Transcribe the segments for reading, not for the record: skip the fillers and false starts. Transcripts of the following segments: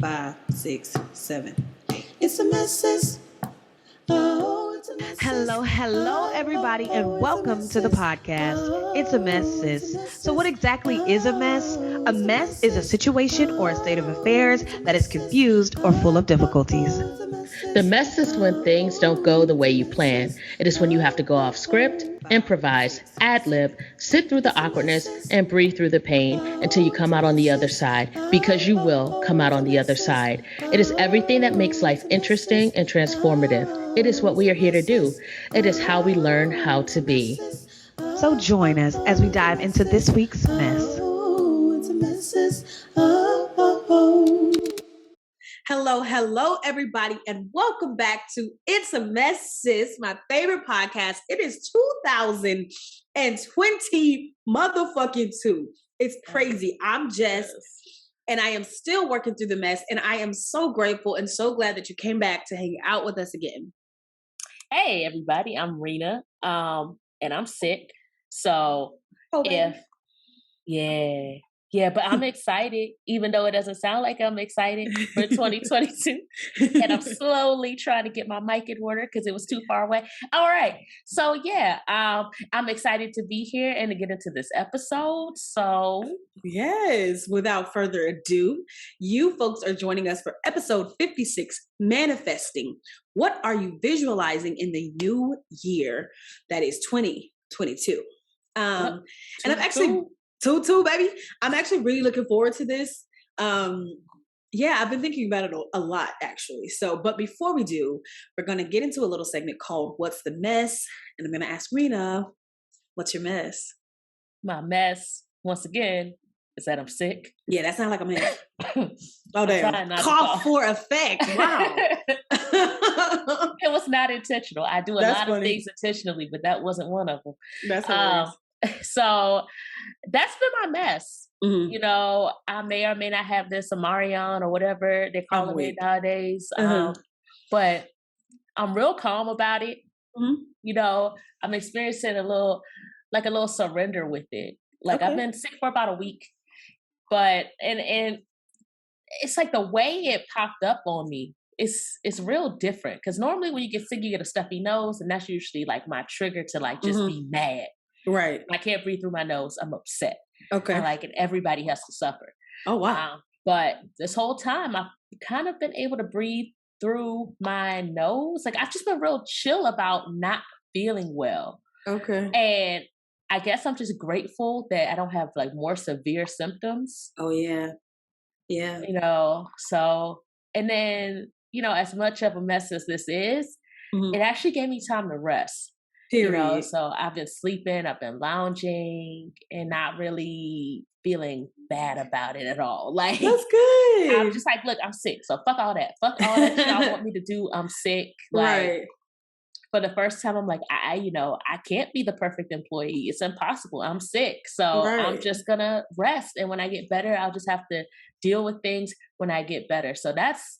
5, 6, 7, 8. It's a mess, sis. Oh, it's a mess. Hello, everybody, and welcome to the podcast. It's a mess, sis. So, what exactly is a mess? A mess is a situation or a state of affairs that is confused or full of difficulties. The mess is when things don't go the way you plan. It is when you have to go off script, improvise, ad-lib, sit through the awkwardness, and breathe through the pain until you come out on the other side, because you will come out on the other side. It is everything that makes life interesting and transformative. It is what we are here to do. It is how we learn how to be. So, join us as we dive into this week's mess. Hello, everybody, and welcome back to It's a Mess, Sis, my favorite podcast. It is 2020 motherfucking 2. It's crazy. I'm Jess, and I am still working through the mess, and I am so grateful and so glad that you came back to hang out with us again. Hey, everybody, I'm Rena, and I'm sick. So but I'm excited, even though it doesn't sound like I'm excited for 2022. And I'm slowly trying to get my mic in order because it was too far away. All right. So I'm excited to be here and to get into this episode. So yes, without further ado, you folks are joining us for episode 56, Manifesting. What are you visualizing in the new year that is 2022? And I'm actually... Two, baby. I'm actually really looking forward to this. I've been thinking about it a lot, actually. But before we do, we're going to get into a little segment called What's the Mess? And I'm going to ask Rena, what's your mess? My mess, once again, is that I'm sick. Yeah, that sounds like a mess. Oh, damn. Call for effect. Wow. It was not intentional. I do a lot of things intentionally, but that wasn't one of them. That's hilarious. So that's been my mess. Mm-hmm. You know, I may or may not have this Amarion or whatever they're calling it nowadays. But I'm real calm about it. Mm-hmm. You know, I'm experiencing a little surrender with it. Like I've been sick for about a week, but and it's like the way it popped up on me. It's real different because normally when you get sick, you get a stuffy nose, and that's usually like my trigger to like just be mad. Right. I can't breathe through my nose. I'm upset. Okay. And everybody has to suffer. Oh, wow. But this whole time, I've kind of been able to breathe through my nose. Like, I've just been real chill about not feeling well. Okay. And I guess I'm just grateful that I don't have, like, more severe symptoms. Oh, yeah. Yeah. You know, so, and then, you know, as much of a mess as this is, it actually gave me time to rest. Period. You know, so I've been sleeping, I've been lounging, and not really feeling bad about it at all. Like, that's good. I'm just like, look, I'm sick, so fuck all that shit y'all want me to do. I'm sick. Like, right. For the first time, I'm like, I can't be the perfect employee. It's impossible. I'm sick, so I'm just gonna rest. And when I get better, I'll just have to deal with things when I get better. So that's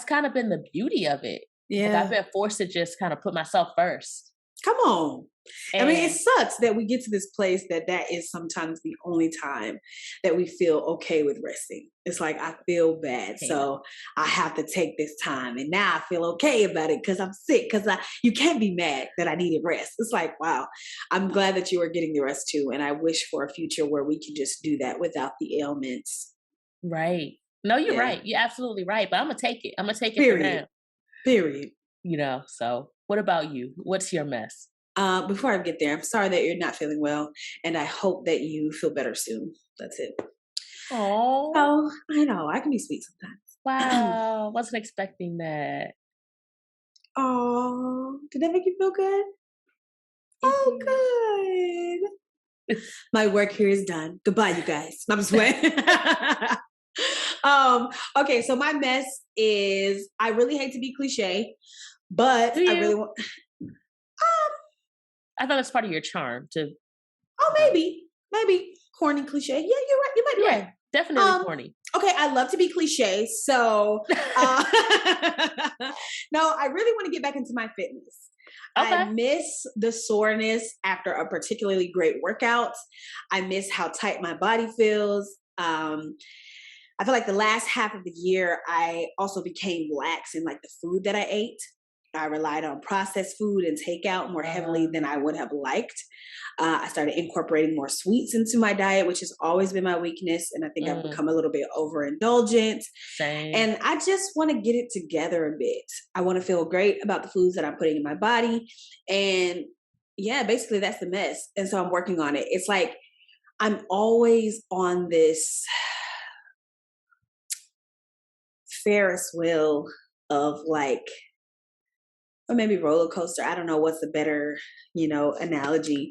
kind of been the beauty of it. Yeah, like, I've been forced to just kind of put myself first. Come on. I mean, it sucks that we get to this place that is sometimes the only time that we feel okay with resting. It's like, I feel bad, so I have to take this time. And now I feel okay about it because I'm sick, because you can't be mad that I needed rest. It's like, wow, I'm glad that you are getting the rest too. And I wish for a future where we can just do that without the ailments. Right. No, you're right. You're absolutely right. But I'm going to take it. I'm going to take it Period. for now. Period. You know, so what about you? What's your mess? Before I get there, I'm sorry that you're not feeling well, and I hope that you feel better soon. That's it. Oh, I know. I can be sweet sometimes. Wow. Wasn't expecting that. Oh, did that make you feel good? Oh, good. My work here is done. Goodbye, you guys. I'm just waiting. Okay, so my mess is, I really hate to be cliche, but I really want... I thought it's part of your charm to... Oh, maybe corny cliche. Yeah, you're right. You might be right. Definitely corny. Okay, I love to be cliche, so no, I really want to get back into my fitness. Okay. I miss the soreness after a particularly great workout. I miss how tight my body feels. I feel like the last half of the year, I also became lax in like the food that I ate. I relied on processed food and takeout more heavily than I would have liked. I started incorporating more sweets into my diet, which has always been my weakness. And I think I've become a little bit overindulgent. Same. And I just want to get it together a bit. I want to feel great about the foods that I'm putting in my body. And yeah, basically that's the mess. And so I'm working on it. It's like I'm always on this Ferris wheel of like, or maybe roller coaster. I don't know what's the better, analogy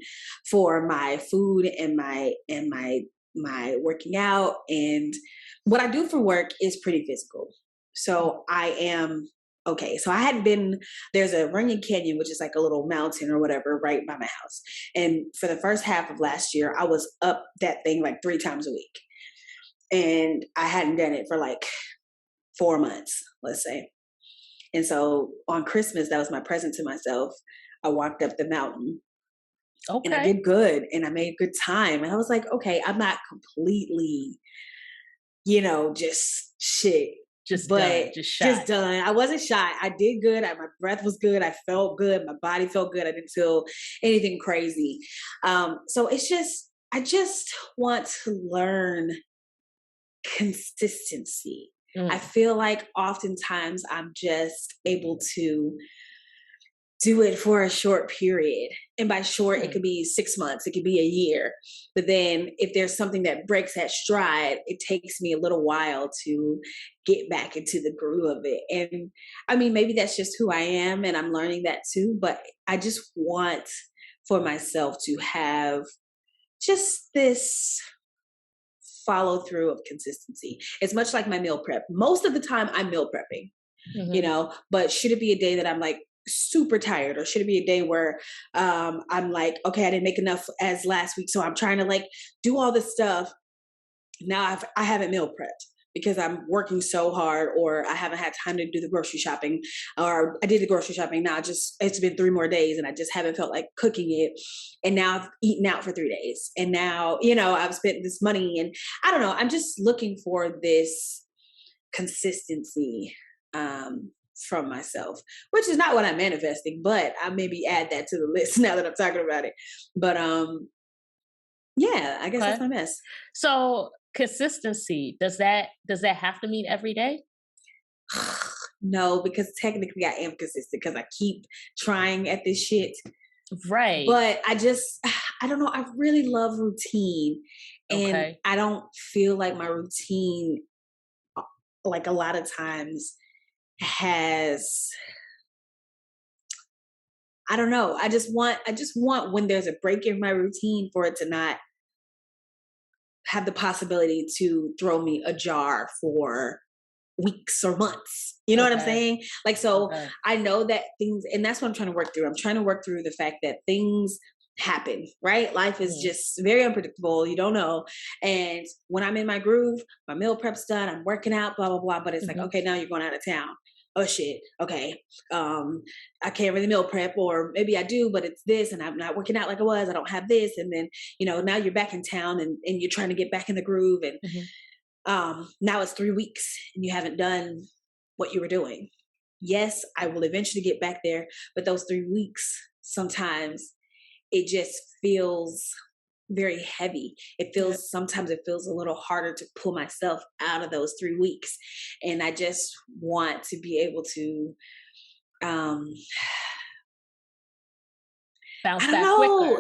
for my food and my working out. And what I do for work is pretty physical. So I am okay. So I hadn't been, there's a Runyon Canyon, which is like a little mountain or whatever right by my house. And for the first half of last year, I was up that thing like 3 times a week. And I hadn't done it for like 4 months, let's say. And so on Christmas, that was my present to myself. I walked up the mountain and I did good and I made good time. And I was like, okay, I'm not completely, just shit. Just done. I wasn't shot. I did good. My breath was good. I felt good. My body felt good. I didn't feel anything crazy. So I just want to learn consistency. I feel like oftentimes I'm just able to do it for a short period. And by short, it could be 6 months, it could be a year. But then if there's something that breaks that stride, it takes me a little while to get back into the groove of it. And I mean, maybe that's just who I am and I'm learning that too. But I just want for myself to have just this follow through of consistency. It's much like my meal prep. Most of the time I'm meal prepping, but should it be a day that I'm like super tired, or should it be a day where I'm like, okay, I didn't make enough as last week, so I'm trying to like do all this stuff. Now I haven't meal prepped because I'm working so hard, or I haven't had time to do the grocery shopping, or I did the grocery shopping. Now it's been 3 more days and I just haven't felt like cooking it. And now I've eaten out for 3 days. And now, I've spent this money and I don't know, I'm just looking for this consistency from myself, which is not what I'm manifesting, but I maybe add that to the list now that I'm talking about it. But yeah, I guess that's my mess. So consistency, does that have to mean every day? No, because technically I am consistent because I keep trying at this shit. Right. But I don't know. I really love routine. And I don't feel like my routine, like a lot of times has, I don't know. I just want when there's a break in my routine for it to not have the possibility to throw me ajar for weeks or months. You know what I'm saying? Like, so I know that things, and that's what I'm trying to work through. I'm trying to work through the fact that things happen, right? Life is just very unpredictable. You don't know. And when I'm in my groove, my meal prep's done, I'm working out, blah, blah, blah. But it's like, okay, now you're going out of town. Oh shit. Okay. I can't really meal prep, or maybe I do, but it's this and I'm not working out like I was. I don't have this. And then, now you're back in town and you're trying to get back in the groove. And now it's 3 weeks and you haven't done what you were doing. Yes, I will eventually get back there, but those 3 weeks, sometimes it just feels very heavy. Sometimes it feels a little harder to pull myself out of those 3 weeks. And I just want to be able to,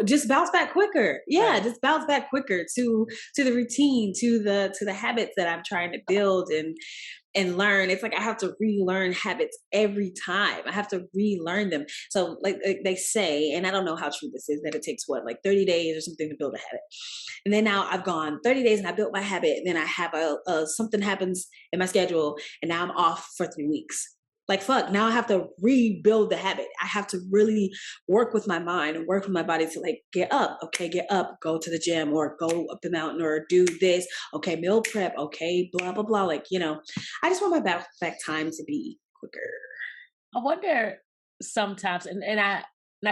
just bounce back quicker. Yeah. Just bounce back quicker to the routine, to the habits that I'm trying to build and learn. It's like I have to relearn habits every time. I have to relearn them. So like they say, and I don't know how true this is, that it takes 30 days or something to build a habit. And then now I've gone 30 days and I built my habit. And then I have something happens in my schedule and now I'm off for 3 weeks. Like, fuck, now I have to rebuild the habit. I have to really work with my mind and work with my body to like, get up. Okay, get up, go to the gym or go up the mountain or do this. Okay, meal prep. Okay, blah, blah, blah. Like, I just want my back time to be quicker. I wonder sometimes, and I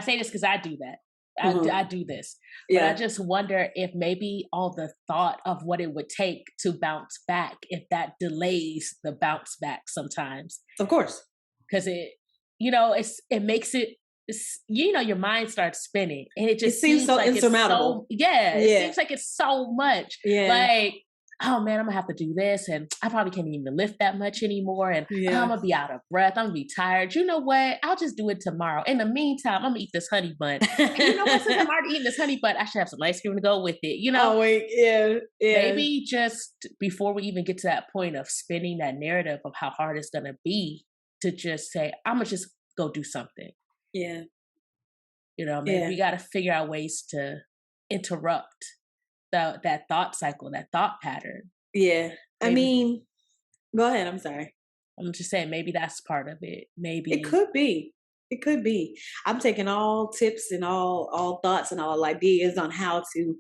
say this because I do that. I do this. But Yeah. I just wonder if maybe all the thought of what it would take to bounce back, if that delays the bounce back sometimes. Of course. Because it makes it, your mind starts spinning and it just seems so like insurmountable. It seems like it's so much. Yeah. Like, oh man, I'm gonna have to do this, and I probably can't even lift that much anymore, and I'm gonna be out of breath, I'm gonna be tired. You know what? I'll just do it tomorrow. In the meantime, I'm gonna eat this honey bun. And you know what? Since I'm already eating this honey bun, I should have some ice cream to go with it. Oh wait, yeah. Maybe just before we even get to that point of spinning that narrative of how hard it's gonna be, to just say, I'm gonna just go do something. Yeah. Maybe we got to figure out ways to interrupt that thought cycle, that thought pattern. Yeah. I mean, go ahead. I'm sorry. I'm just saying, maybe that's part of it. Maybe it could be. It could be. I'm taking all tips and all thoughts and all ideas on how to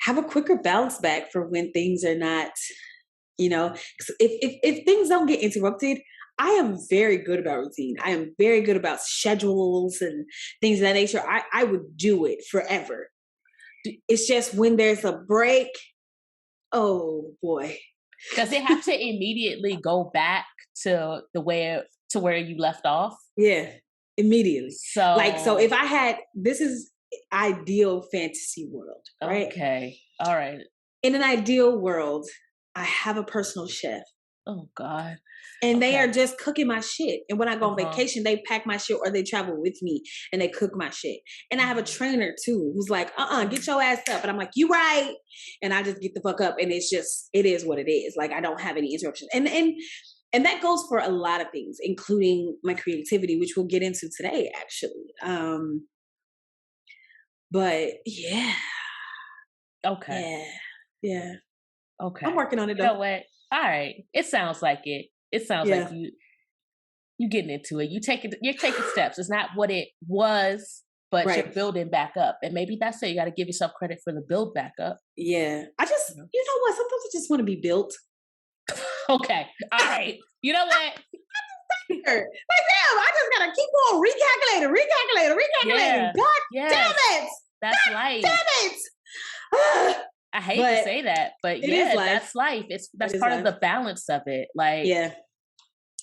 have a quicker bounce back for when things are not, if things don't get interrupted, I am very good about routine. I am very good about schedules and things of that nature. I would do it forever. It's just when there's a break, oh boy. Does it have to immediately go back to where you left off? Yeah, immediately. So if I had, this is ideal fantasy world, right? Okay. All right. In an ideal world, I have a personal chef. Oh God. And they are just cooking my shit. And when I go on vacation, they pack my shit or they travel with me and they cook my shit. And I have a trainer too, who's like, get your ass up. And I'm like, you right. And I just get the fuck up. And it is what it is. Like, I don't have any interruptions. And that goes for a lot of things, including my creativity, which we'll get into today, actually. But yeah. Okay. Yeah. Okay. I'm working on it though. You know what? All right. It sounds like it. It sounds like you getting into it. You're taking steps. It's not what it was, but you're building back up. And maybe that's it. You got to give yourself credit for the build back up. Yeah. I just, you know what? Sometimes I just want to be built. Okay. All right. You know what? Like, damn, I just got to keep on recalculating. Yeah. God damn it. That's life. Damn it. I hate to say that, but that's life. That's part of the balance of it. Like,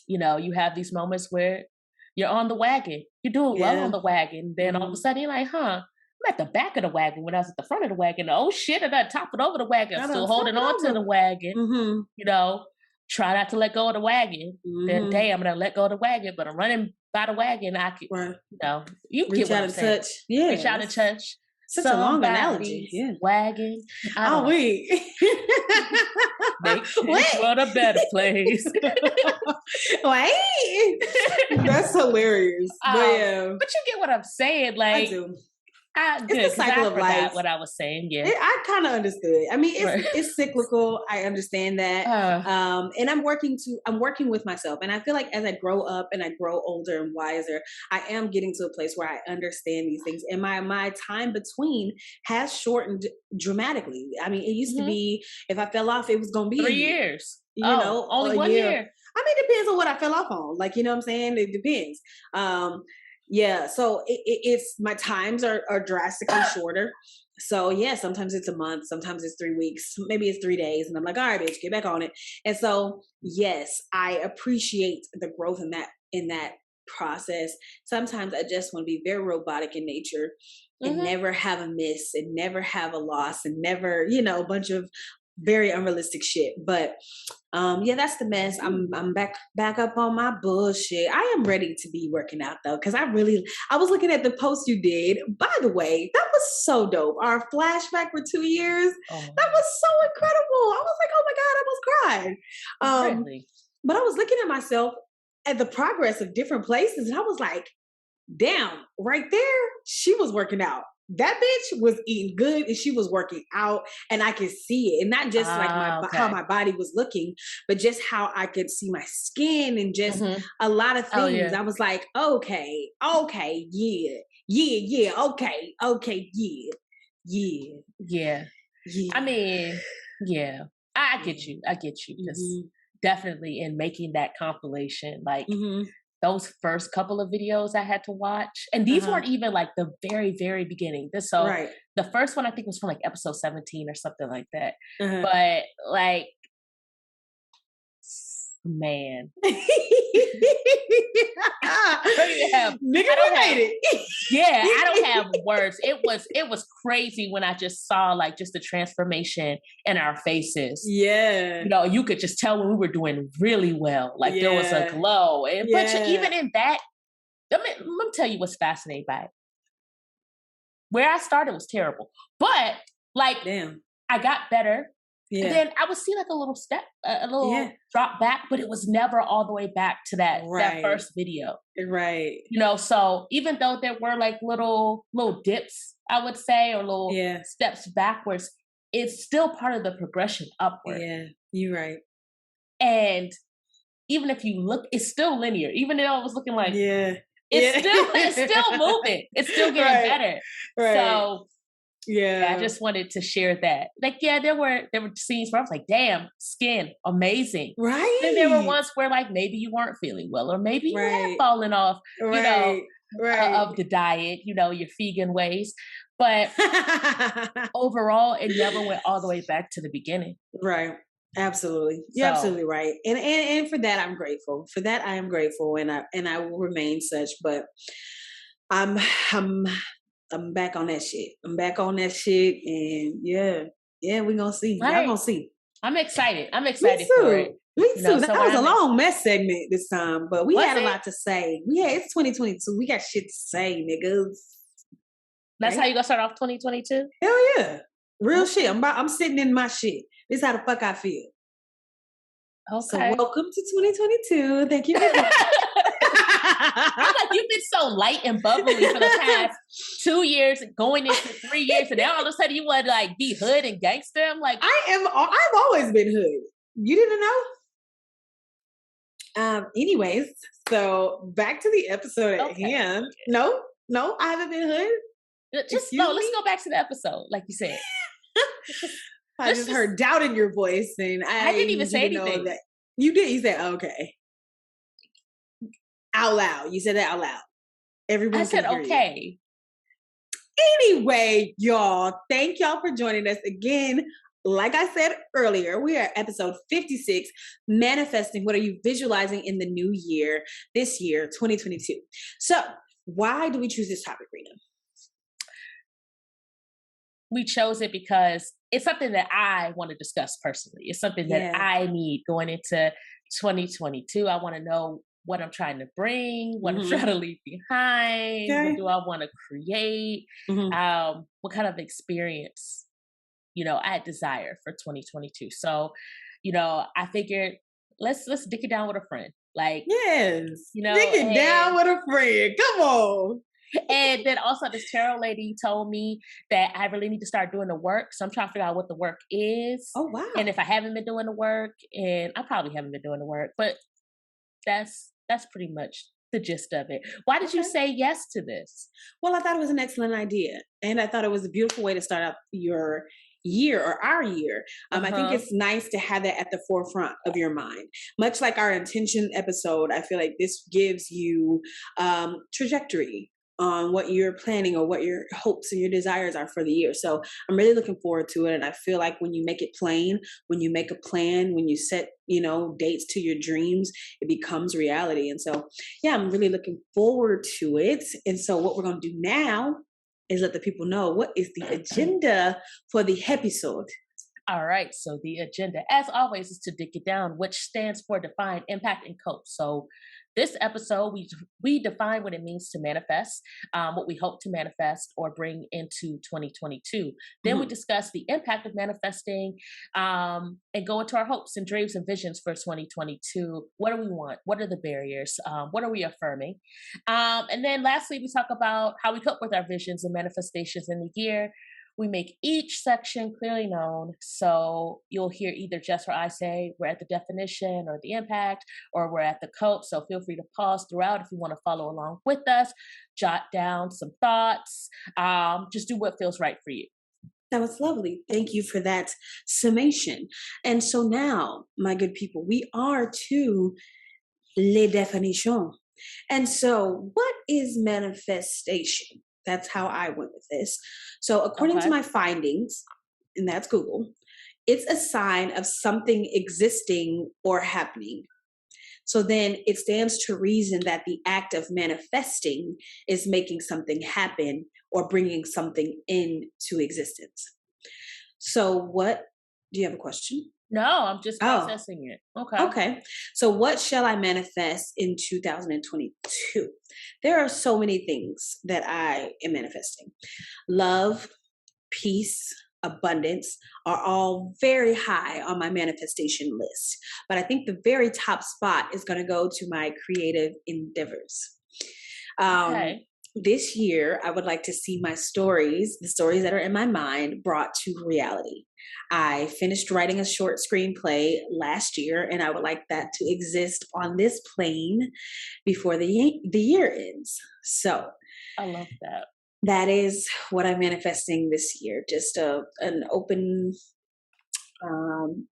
you have these moments where you're on the wagon. You're doing well on the wagon. Then all of a sudden you're like, I'm at the back of the wagon when I was at the front of the wagon. Oh shit, I got toppled over the wagon. I'm still holding on to the wagon. Mm-hmm. Try not to let go of the wagon. Mm-hmm. Then day I'm going to let go of the wagon, but I'm running by the wagon. I can, you reach get what out I'm saying. Touch. Yeah. Reach out and touch. Such a long analogy. Yeah. Wagon. Wait. Make this world a better place. Wait. That's hilarious. But you get what I'm saying. Like, I do. It's the cycle of life. What I was saying, I kind of understood. I mean, it's cyclical. I understand that, and I'm working with myself. And I feel like as I grow up and I grow older and wiser, I am getting to a place where I understand these things. And my time between has shortened dramatically. I mean, it used to be if I fell off, it was going to be 3 years. Only 1 year. I mean, it depends on what I fell off on. Like, you know what I'm saying? It depends. Yeah, so it's my times are drastically shorter. So yeah, sometimes it's a month, sometimes it's 3 weeks, maybe it's 3 days, and I'm like, all right, bitch, get back on it. And so yes, I appreciate the growth in that process. Sometimes I just want to be very robotic in nature and never have a miss and never have a loss and never, a bunch of very unrealistic shit. But that's the mess. I'm back up on my bullshit. I am ready to be working out though, because I was looking at the post you did. By the way, that was so dope. Our flashback for 2 years. That was so incredible. I was like, oh my God, I almost cried. Really? But I was looking at myself at the progress of different places, and I was like, damn, right there, she was working out. That bitch was eating good and she was working out, and I could see it. And not just like how my body was looking, but just how I could see my skin and just a lot of things. I was like, okay, yeah, okay, yeah. I mean, yeah, I get you. Because definitely in making that compilation, like those first couple of videos I had to watch, and these weren't even like the very, very beginning. Right. The first one I think was from like episode 17 or something like that. Uh-huh. But like, man, Nigga, we made it. Yeah, I don't have words. It was crazy when I just saw like just the transformation in our faces. Yeah. You know, you could just tell when we were doing really well. Like there was a glow. And but even in that, let me tell you what's fascinating about it. Where I started was terrible. But like I got better. Yeah. And then I would see like a little step, a little drop back, but it was never all the way back to that first video. Right. You know, so even though there were like little dips, I would say, or little steps backwards, it's still part of the progression upward. Yeah, you're right. And even if you look, it's still linear. Even though it was looking like, it's still moving. It's still getting better. Right. So I just wanted to share that. Like, there were scenes where I was like, damn, skin, amazing. Right. And there were ones where like maybe you weren't feeling well, or maybe you had fallen off, you know, of the diet, you know, your vegan ways. But overall, it never went all the way back to the beginning. Right. Absolutely. You're absolutely right. And for that, I'm grateful. For that, I am grateful, and I will remain such. But I'm back on that shit. I'm back on that shit, and we're gonna see. Y'all gonna see. I'm excited. For it. Me too. That was a long mess segment this time, but we had a lot to say. It's 2022. We got shit to say, niggas. That's how you gonna start off 2022? Hell yeah. Real shit. I'm sitting in my shit. This is how the fuck I feel. Okay. So welcome to 2022. Thank you. I'm like, you've been so light and bubbly for the past 2 years, going into 3 years, and then all of a sudden you want to like be hood and gangster. I'm like, I've always been hood. You didn't know? Anyways, so back to the episode at hand. No, I haven't been hood. Let's go back to the episode, like you said. I just heard doubt in your voice, and I didn't even say anything. That. You did. You said, okay. Out loud. You said that out loud. Everyone. I said, okay. Anyway, y'all, thank y'all for joining us again. Like I said earlier, we are at episode 56, manifesting. What are you visualizing in the new year, this year, 2022? So why do we choose this topic, Rena? We chose it because it's something that I want to discuss personally. It's something that I need going into 2022. I want to know what I'm trying to bring, what I'm trying to leave behind, what do I want to create, what kind of experience, you know, I desire for 2022. So, you know, I figured let's dick it down with a friend. Like, you know, dick it down with a friend. Come on. And then also this tarot lady told me that I really need to start doing the work. So I'm trying to figure out what the work is. Oh, wow. And if I haven't been doing the work, and I probably haven't been doing the work, but that's pretty much the gist of it. Why did you say yes to this? Well, I thought it was an excellent idea. And I thought it was a beautiful way to start out your year or our year. I think it's nice to have that at the forefront of your mind. Much like our intention episode, I feel like this gives you trajectory on what you're planning or what your hopes and your desires are for the year. So I'm really looking forward to it. And I feel like when you make it plain, when you make a plan, when you set, you know, dates to your dreams, it becomes reality. And so, I'm really looking forward to it. And so what we're going to do now is let the people know what is the agenda for the episode. All right. So the agenda, as always, is to dig it down, which stands for define, impact, and cope. So this episode, we define what it means to manifest, what we hope to manifest or bring into 2022. Then we discuss the impact of manifesting and go into our hopes and dreams and visions for 2022. What do we want? What are the barriers? What are we affirming? And then lastly, we talk about how we cope with our visions and manifestations in the year. We make each section clearly known, so you'll hear either Jess or I say we're at the definition or the impact, or we're at the cope. So feel free to pause throughout if you want to follow along with us, jot down some thoughts, just do what feels right for you. That was lovely. Thank you for that summation. And so now, my good people, we are to les définitions. And so, what is manifestation? That's how I went with this. So, according to Okay. my findings, and that's Google, it's a sign of something existing or happening. So then it stands to reason that the act of manifesting is making something happen or bringing something into existence. So, what do you have a question? No, I'm just Oh, processing it. Okay. okay. So, what shall I manifest in 2022? There are so many things that I am manifesting. Love, peace, abundance are all very high on my manifestation list. But I think the very top spot is going to go to my creative endeavors. Um, Okay. this year, I would like to see my stories, the stories that are in my mind, brought to reality. I finished writing a short screenplay last year, and I would like that to exist on this plane before the year ends. So I love that. that is what I'm manifesting this year. Just an open, um,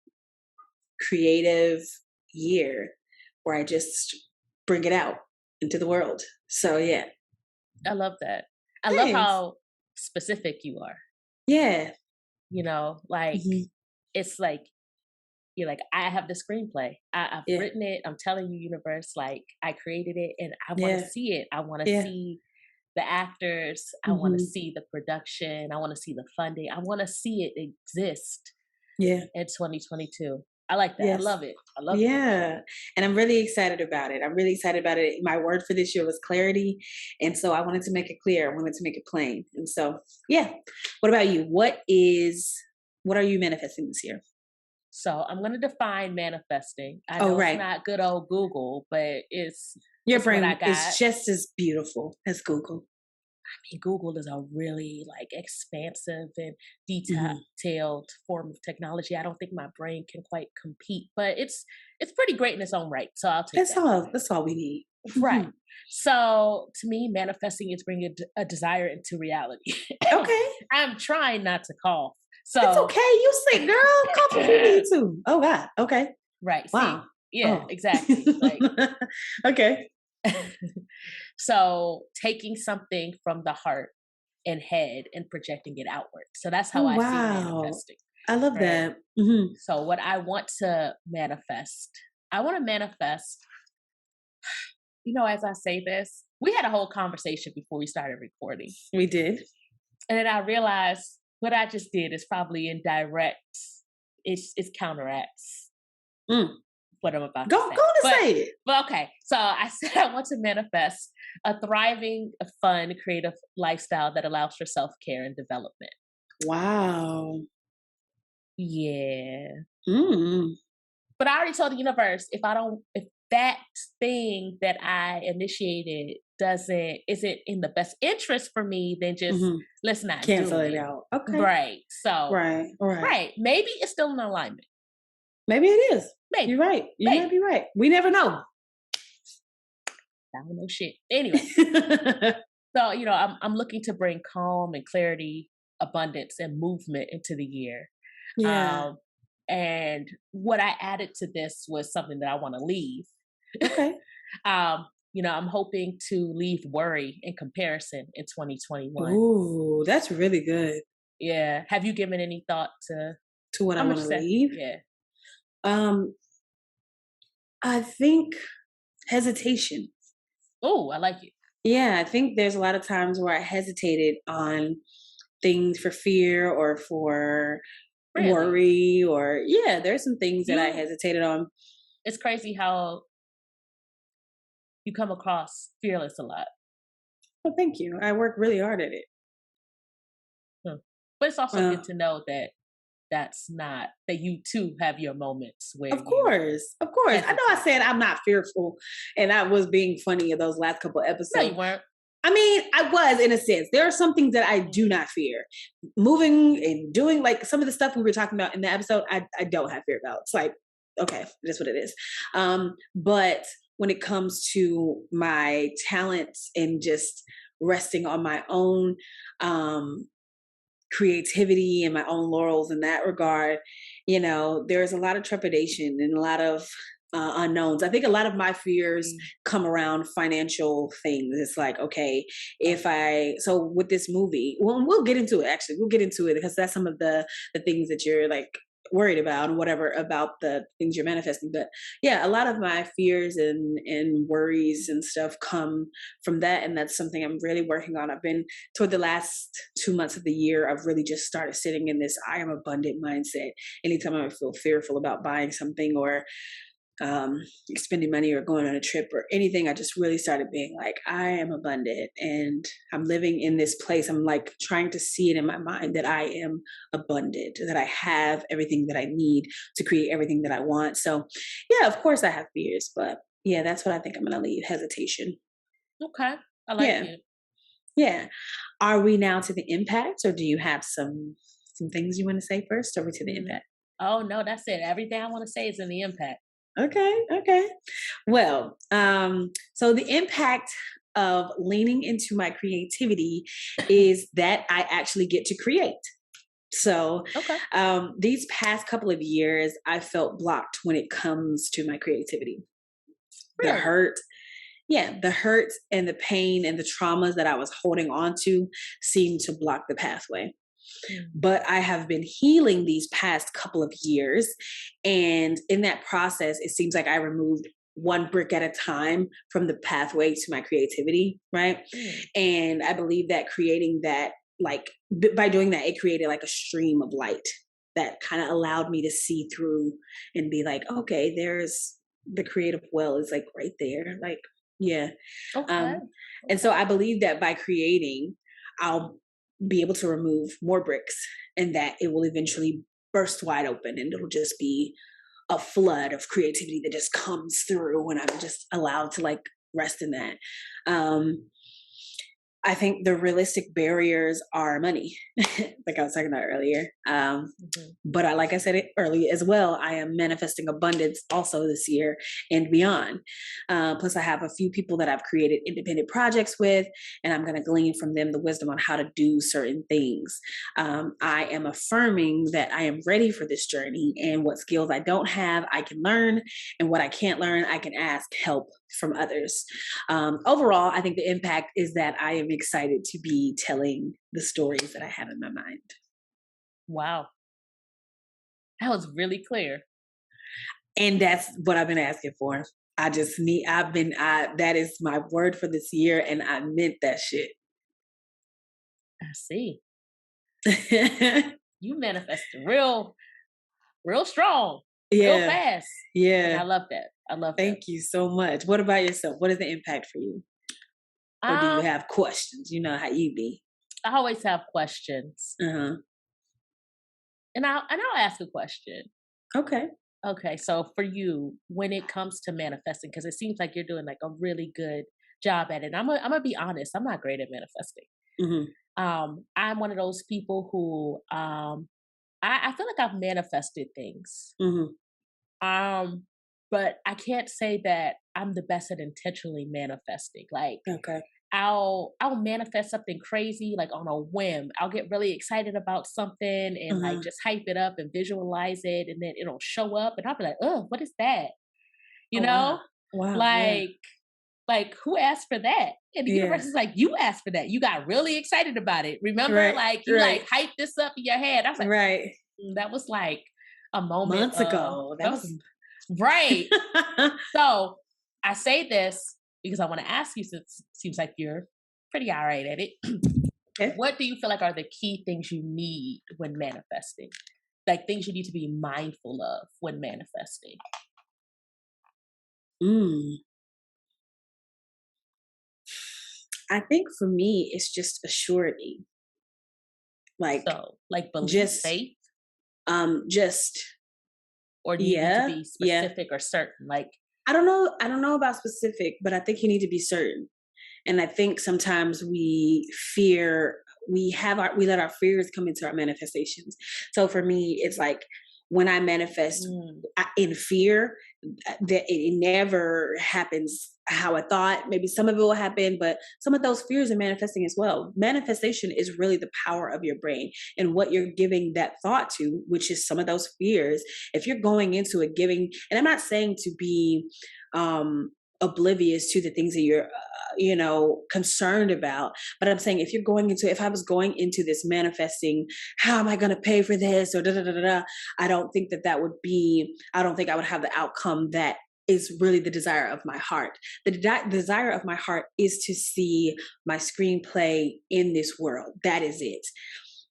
creative year where I just bring it out into the world. So yeah, I love that. I love thanks. how specific you are. Yeah. Like Mhm. it's like you're like, I have the screenplay. I've Yeah. written it. I'm telling you, universe, like I created it and I want to Yeah. see it. I want to Yeah. see the actors. I want to Hmm. see the production. I want to see the funding. I want to see it exist Yeah. in 2022. I like that. I Yes. love it. I love it. Yeah. And I'm really excited about it. I'm really excited about it. My word for this year was clarity. And so I wanted to make it clear. I wanted to make it plain. And so, yeah. What about you? What are you manifesting this year? So I'm going to define manifesting. I Oh, know it's right. not good old Google, but Your it's what I brain is got. just as beautiful as Google. Mean, Google is a really like expansive and Hmm. detailed form of technology. I don't think my brain can quite compete, but it's pretty great in its own right. So I'll take That's that. all. That's all we need. Right. So to me, manifesting is bringing a desire into reality. Okay. I'm trying not to cough. It's So okay. You sick, girl. Cough if you need to. Oh God. Okay. right. See, Wow. yeah, Oh. exactly. Like Okay. so taking something from the heart and head and projecting it outward. So that's how Oh I see wow. manifesting. I love Right. that. Hmm. So what I want to manifest, I want to manifest, as I say this, we had a whole conversation before we started recording. We did. And then I realized what I just did is probably indirect, it's counteracts Mm. what I'm about Go to on say. and say it. But okay, so I said I want to manifest a thriving, a fun, creative lifestyle that allows for self-care and development. Wow. Yeah. Mm. But I already told the universe if that thing that I initiated isn't in the best interest for me, then just Hmm. let's not Cancel do it it. out. Okay. Right. So Right. Right. right. Maybe it's still in alignment. Maybe it is. Maybe. You're right. You might Maybe. be right. We never know. I don't know shit. Anyway. So, I'm looking to bring calm and clarity, abundance, and movement into the year. Yeah. Um, and what I added to this was something that I want to leave. Okay. I'm hoping to leave worry and comparison in 2021. Ooh, that's really good. Yeah. Have you given any thought to To what I how much want to is that? leave. Yeah. I think hesitation. Oh, I like it. Yeah, I think there's a lot of times where I hesitated on things for fear or for Really. worry or yeah, there's some things that I You hesitated on. it's crazy how you come across fearless a lot. Well, thank you. I work really hard at it. Hmm. But it's also good Well, to know that that's not that you too have your moments where of you course. Of course. I know I hesitate. said I'm not fearful and I was being funny in those last couple No, you episodes. weren't. I mean, I was in a sense. There are some things that I do not fear. Moving and doing like some of the stuff we were talking about in the episode, I don't have fear about. It's like, okay, that's what it is. But when it comes to my talents and just resting on my own creativity and my own laurels in that regard, there's a lot of trepidation and a lot of unknowns. I think a lot of my fears come around financial things. It's like, okay, so with this movie, well, we'll get into it. Actually, we'll get into it because that's some of the things that you're like worried about and whatever about the things you're manifesting. But yeah, a lot of my fears and worries and stuff come from that. And that's something I'm really working on. I've been toward the last 2 months of the year, I've really just started sitting in this I am abundant mindset. Anytime I feel fearful about buying something or spending money or going on a trip or anything, I just really started being like, I am abundant and I'm living in this place. I'm like trying to see it in my mind that I am abundant, that I have everything that I need to create everything that I want. So yeah, of course I have fears, but yeah, that's what I think I'm going to leave, hesitation. Okay. I like it. Yeah. Are we now to the impact, or do you have some things you want to say first? Over to the impact. Oh no, that's it. Everything I want to say is in the impact. Okay. Well, so the impact of leaning into my creativity is that I actually get to create. So these past couple of years, I felt blocked when it comes to my creativity. Really? The hurt and the pain and the traumas that I was holding on to seemed to block the pathway. But I have been healing these past couple of years. And in that process, it seems like I removed one brick at a time from the pathway to my creativity, right? And I believe that creating that, like, by doing that, it created like a stream of light that kind of allowed me to see through and be like, okay, there's the creative well is like right there. Like, yeah. And so I believe that by creating, I'll be able to remove more bricks and that it will eventually burst wide open and it'll just be a flood of creativity that just comes through when I'm just allowed to like rest in that. I think the realistic barriers are money, like I was talking about earlier. But like I said it earlier as well, I am manifesting abundance also this year and beyond. Plus, I have a few people that I've created independent projects with, and I'm going to glean from them the wisdom on how to do certain things. I am affirming that I am ready for this journey, and what skills I don't have, I can learn, and what I can't learn, I can ask help from others. Overall, I think the impact is that I am excited to be telling the stories that I have in my mind. Wow. That was really clear. And that's what I've been asking for. That is my word for this year. And I meant that shit. I see. You manifested real strong. Real fast. Yeah. And I love that. Thank you so much. What about yourself? What is the impact for you? Or do you have questions? You know how you be. I always have questions. And I'll ask a question. Okay. So for you, when it comes to manifesting, because it seems like you're doing like a really good job at it. I'm gonna be honest. I'm not great at manifesting. I'm one of those people who I feel like I've manifested things. But I can't say that I'm the best at intentionally manifesting. Like, I'll manifest something crazy, like on a whim. I'll get really excited about something and like just hype it up and visualize it, and then it'll show up, and I'll be like, "Oh, what is that?" You know? Wow. Like who asked for that? And the universe is like, "You asked for that. You got really excited about it. Remember? Like you like hyped this up in your head." I was like, that was like a moment months ago. That was right. So I say this because I want to ask you, since it seems like you're pretty all right at it. What do you feel like are the key things you need when manifesting? Like things you need to be mindful of when manifesting? I think for me, it's just a surety. Like belief, faith? Or do you need to be specific or certain? Like, I don't know about specific, but I think you need to be certain. And I think sometimes we let our fears come into our manifestations. So for me, it's like when I manifest in fear, that it never happens how I thought. Maybe some of it will happen, but some of those fears are manifesting as well. Manifestation is really the power of your brain and what you're giving that thought to, which is some of those fears. If you're going into it giving, and I'm not saying to be oblivious to the things that you're concerned about, but I'm saying if I was going into this manifesting, how am I going to pay for this, or da da da da da, I don't think I don't think I would have the outcome that is really the desire of my heart. The desire of my heart is to see my screenplay in this world. That is it.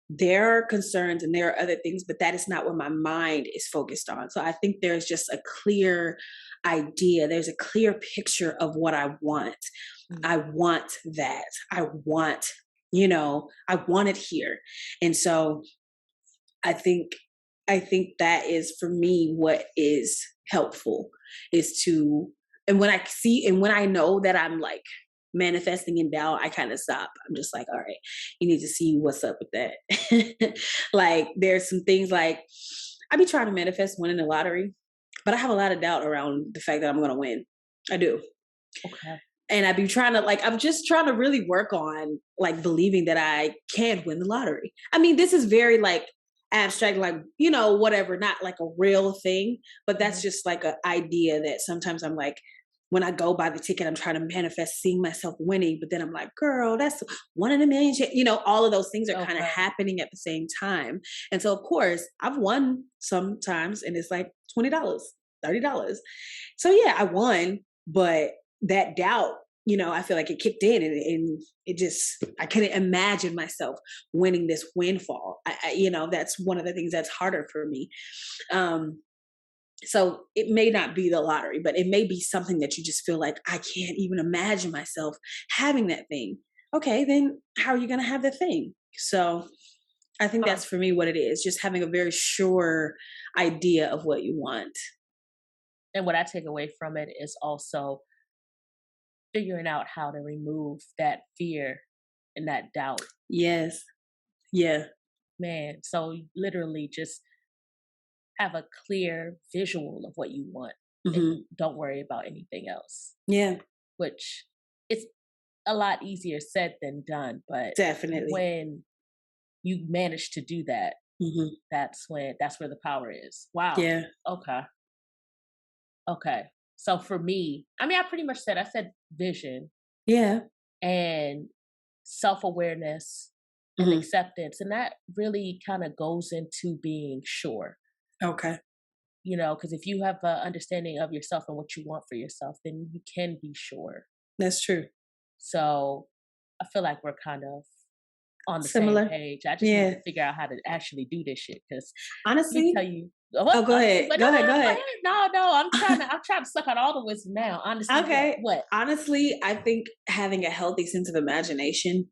There are concerns and there are other things, but that is not what my mind is focused on. So I think there's just a clear idea. There's a clear picture of what I want. I want that. I want it here. And so I think that is for me what is helpful is to, and when I know that I'm like manifesting in doubt, I kind of stop. I'm just like, all right, you need to see what's up with that. Like there's some things like I be trying to manifest winning the lottery, but I have a lot of doubt around the fact that I'm going to win. I do. Okay. And I be trying to I'm just trying to really work on like believing that I can win the lottery. I mean, this is very like abstract, like, whatever, not like a real thing, but that's just like an idea that sometimes I'm like, when I go buy the ticket, I'm trying to manifest seeing myself winning, but then I'm like, girl, that's one in a million. All of those things are kind of happening at the same time. And so of course I've won sometimes and it's like $20, $30. So yeah, I won, but that doubt, I feel like it kicked in and it just, I couldn't imagine myself winning this windfall. That's one of the things that's harder for me. So it may not be the lottery, but it may be something that you just feel like, I can't even imagine myself having that thing. Okay, then how are you going to have the thing? So I think that's for me what it is, just having a very sure idea of what you want. And what I take away from it is also figuring out how to remove that fear and that doubt. Yes. Yeah. Man, so literally just have a clear visual of what you want. And don't worry about anything else. Yeah. Which it's a lot easier said than done, but definitely when you manage to do that, that's where the power is. Wow. Yeah. Okay. So for me, I mean, I said vision. Yeah. And self-awareness and acceptance. And that really kind of goes into being sure. Okay. Because if you have an understanding of yourself and what you want for yourself, then you can be sure. That's true. So I feel like we're kind of on the similar same page. I just need to figure out how to actually do this shit. Because honestly, let me tell you. Go ahead. Go ahead. No, I'm trying to suck out all the wisdom now. Honestly, okay. What? Honestly, I think having a healthy sense of imagination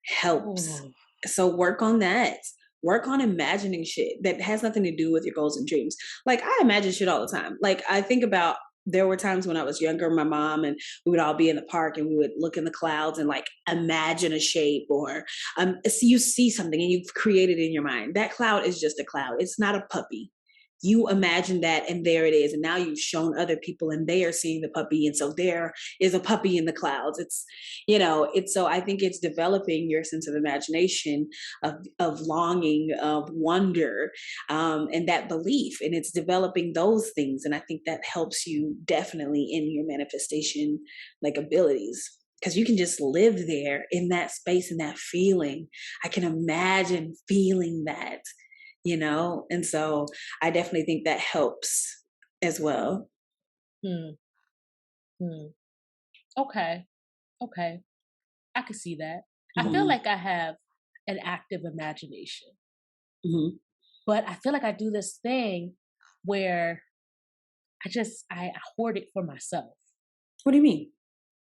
helps. So work on that. Work on imagining shit that has nothing to do with your goals and dreams. Like I imagine shit all the time. Like I think about, there were times when I was younger, my mom and we would all be in the park and we would look in the clouds and like imagine a shape or you see something and you've created in your mind. That cloud is just a cloud. It's not a puppy. You imagine that and there it is. And now you've shown other people and they are seeing the puppy. And so there is a puppy in the clouds. It's, so I think it's developing your sense of imagination, of longing, of wonder, and that belief. And it's developing those things. And I think that helps you definitely in your manifestation, like abilities. Because you can just live there in that space and that feeling. I can imagine feeling that. And so I definitely think that helps as well. Okay. I can see that. I feel like I have an active imagination, but I feel like I do this thing where I hoard it for myself. What do you mean?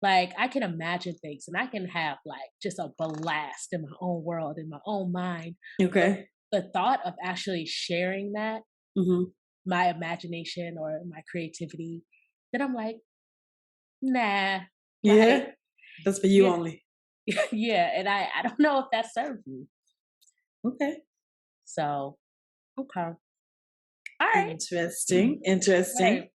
Like I can imagine things and I can have like just a blast in my own world, in my own mind. Okay. The thought of actually sharing that, my imagination or my creativity, then I'm like, nah. Yeah, like, that's for you only. Yeah, and I don't know if that serves me. Okay. So, okay. All right. Interesting. Right.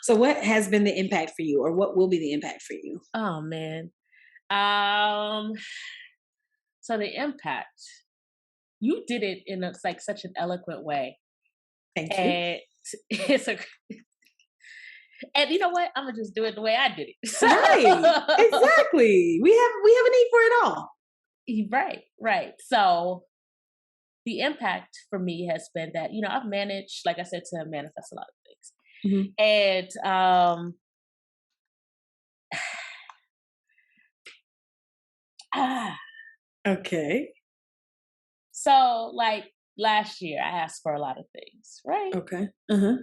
So what has been the impact for you, or what will be the impact for you? Oh man. Um, so the impact, you did it in like such an eloquent way. Thank you. And it's a and you know what? I'm gonna just do it the way I did it. Right. Exactly. We have a need for it all. Right. So the impact for me has been that, I've managed, like I said, to manifest a lot of things. Mm-hmm. And Okay. so like last year I asked for a lot of things, right? Okay.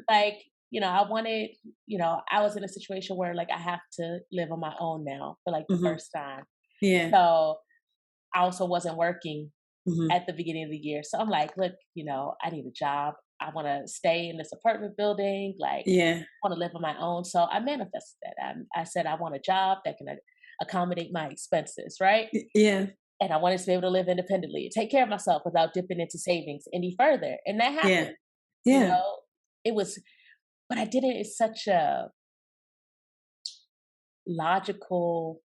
Like, I wanted, I was in a situation where like I have to live on my own now for like the first time. Yeah. So I also wasn't working Mm-hmm. at the beginning of the year. So I'm like, look, I need a job. I want to stay in this apartment building. Like, Yeah. I want to live on my own. So I manifested that. I said, I want a job that can accommodate my expenses, right? Yeah. And I wanted to be able to live independently and take care of myself without dipping into savings any further. And that happened. Yeah. It was, but I did it in such a logical,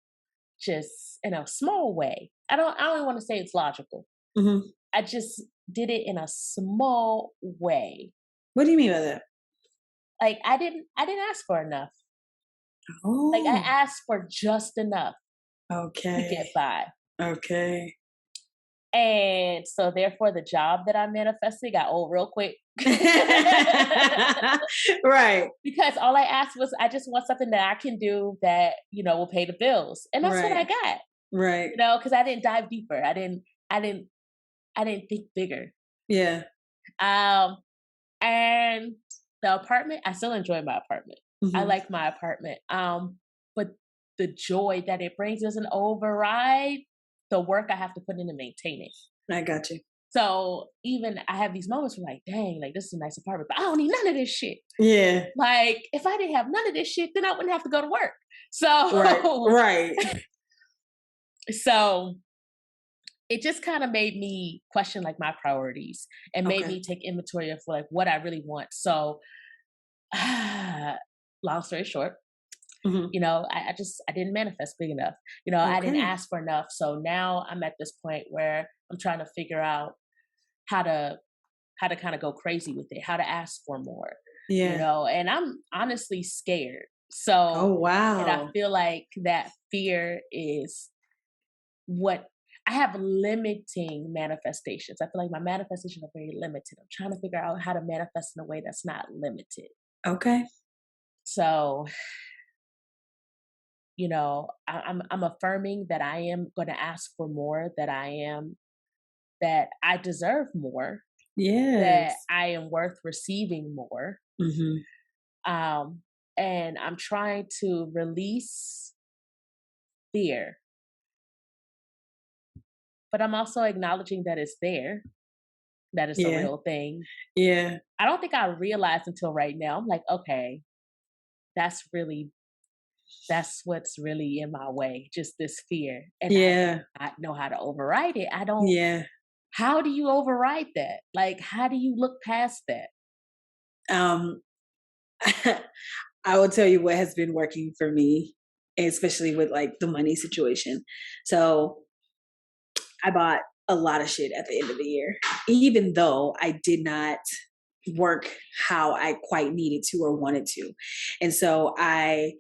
just in a small way. I don't want to say it's logical. Mm-hmm. I just did it in a small way. What do you mean by that? Like I didn't ask for enough. Oh. Like I asked for just enough to get by. Okay. And so therefore the job that I manifested got old real quick. Right. Because all I asked was I just want something that I can do that, will pay the bills. And that's what I got. Right. Because I didn't dive deeper. I didn't think bigger. Yeah. And the apartment, I still enjoy my apartment. Mm-hmm. I like my apartment. But the joy that it brings doesn't override the work I have to put in to maintain it. I got you. So even I have these moments where like, dang, like this is a nice apartment, but I don't need none of this shit. Yeah. Like if I didn't have none of this shit, then I wouldn't have to go to work. So right. So it just kind of made me question like my priorities and made me take inventory of like what I really want. So long story short, I didn't manifest big enough. I didn't ask for enough. So now I'm at this point where I'm trying to figure out how to kind of go crazy with it, how to ask for more. Yeah. And I'm honestly scared. So and I feel like that fear is what I have limiting manifestations. I feel like my manifestations are very limited. I'm trying to figure out how to manifest in a way that's not limited. Okay. So I'm affirming that I am going to ask for more, that I deserve more, that I am worth receiving more. Mm-hmm. And I'm trying to release fear, but I'm also acknowledging that it's there, that it's a real thing. Yeah. I don't think I realized until right now. I'm like, okay, that's what's really in my way, just this fear. And I know how to override it. I don't. Yeah. How do you override that? Like, how do you look past that? I will tell you what has been working for me, especially with like the money situation. So I bought a lot of shit at the end of the year, even though I did not work how I quite needed to or wanted to. And so I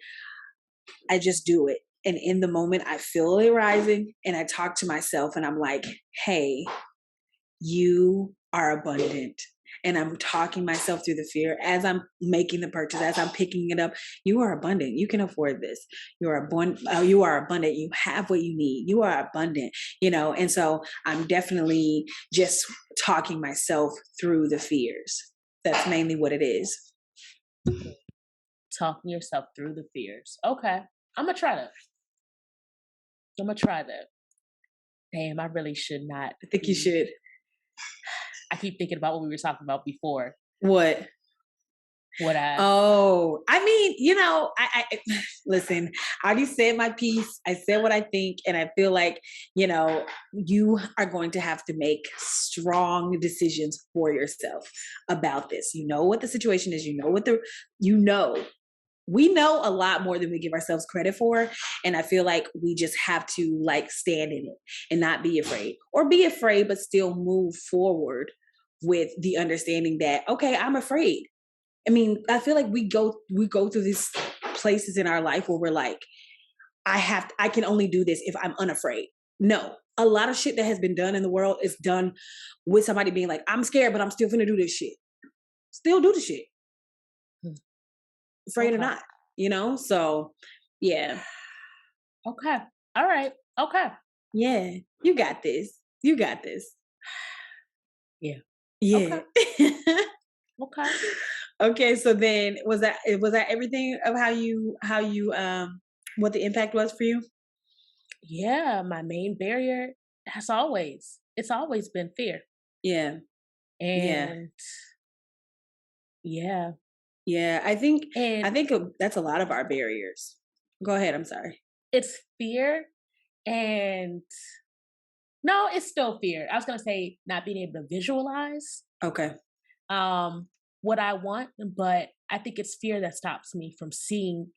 just do it. And in the moment, I feel it rising and I talk to myself and I'm like, hey, you are abundant. And I'm talking myself through the fear as I'm making the purchase, as I'm picking it up. You are abundant. You can afford this. You are abundant. You have what you need. You are abundant, And so I'm definitely just talking myself through the fears. That's mainly what it is. Talking yourself through the fears. Okay. I'm going to try that. Damn, I really should not. I think you should. I keep thinking about what we were talking about before. What? I mean, I listen, I already said my piece. I said what I think. And I feel like, you are going to have to make strong decisions for yourself about this. You know what the situation is. You know we know a lot more than we give ourselves credit for. And I feel like we just have to like stand in it and not be afraid, or be afraid, but still move forward with the understanding that, okay, I'm afraid. I mean, I feel like we go through these places in our life where we're like, I can only do this if I'm unafraid. No, a lot of shit that has been done in the world is done with somebody being like, I'm scared, but I'm still gonna do this shit. Still do the shit. Afraid or not, So yeah. Okay. All right. Okay. Yeah. You got this. You got this. Yeah. Yeah. Okay. Okay. So then was that everything of how you what the impact was for you? Yeah. My main barrier it's always been fear. Yeah. And yeah. Yeah. I think that's a lot of our barriers. Go ahead. I'm sorry. It's fear, and no, it's still fear. I was gonna say not being able to visualize Okay. what I want, but I think it's fear that stops me from seeing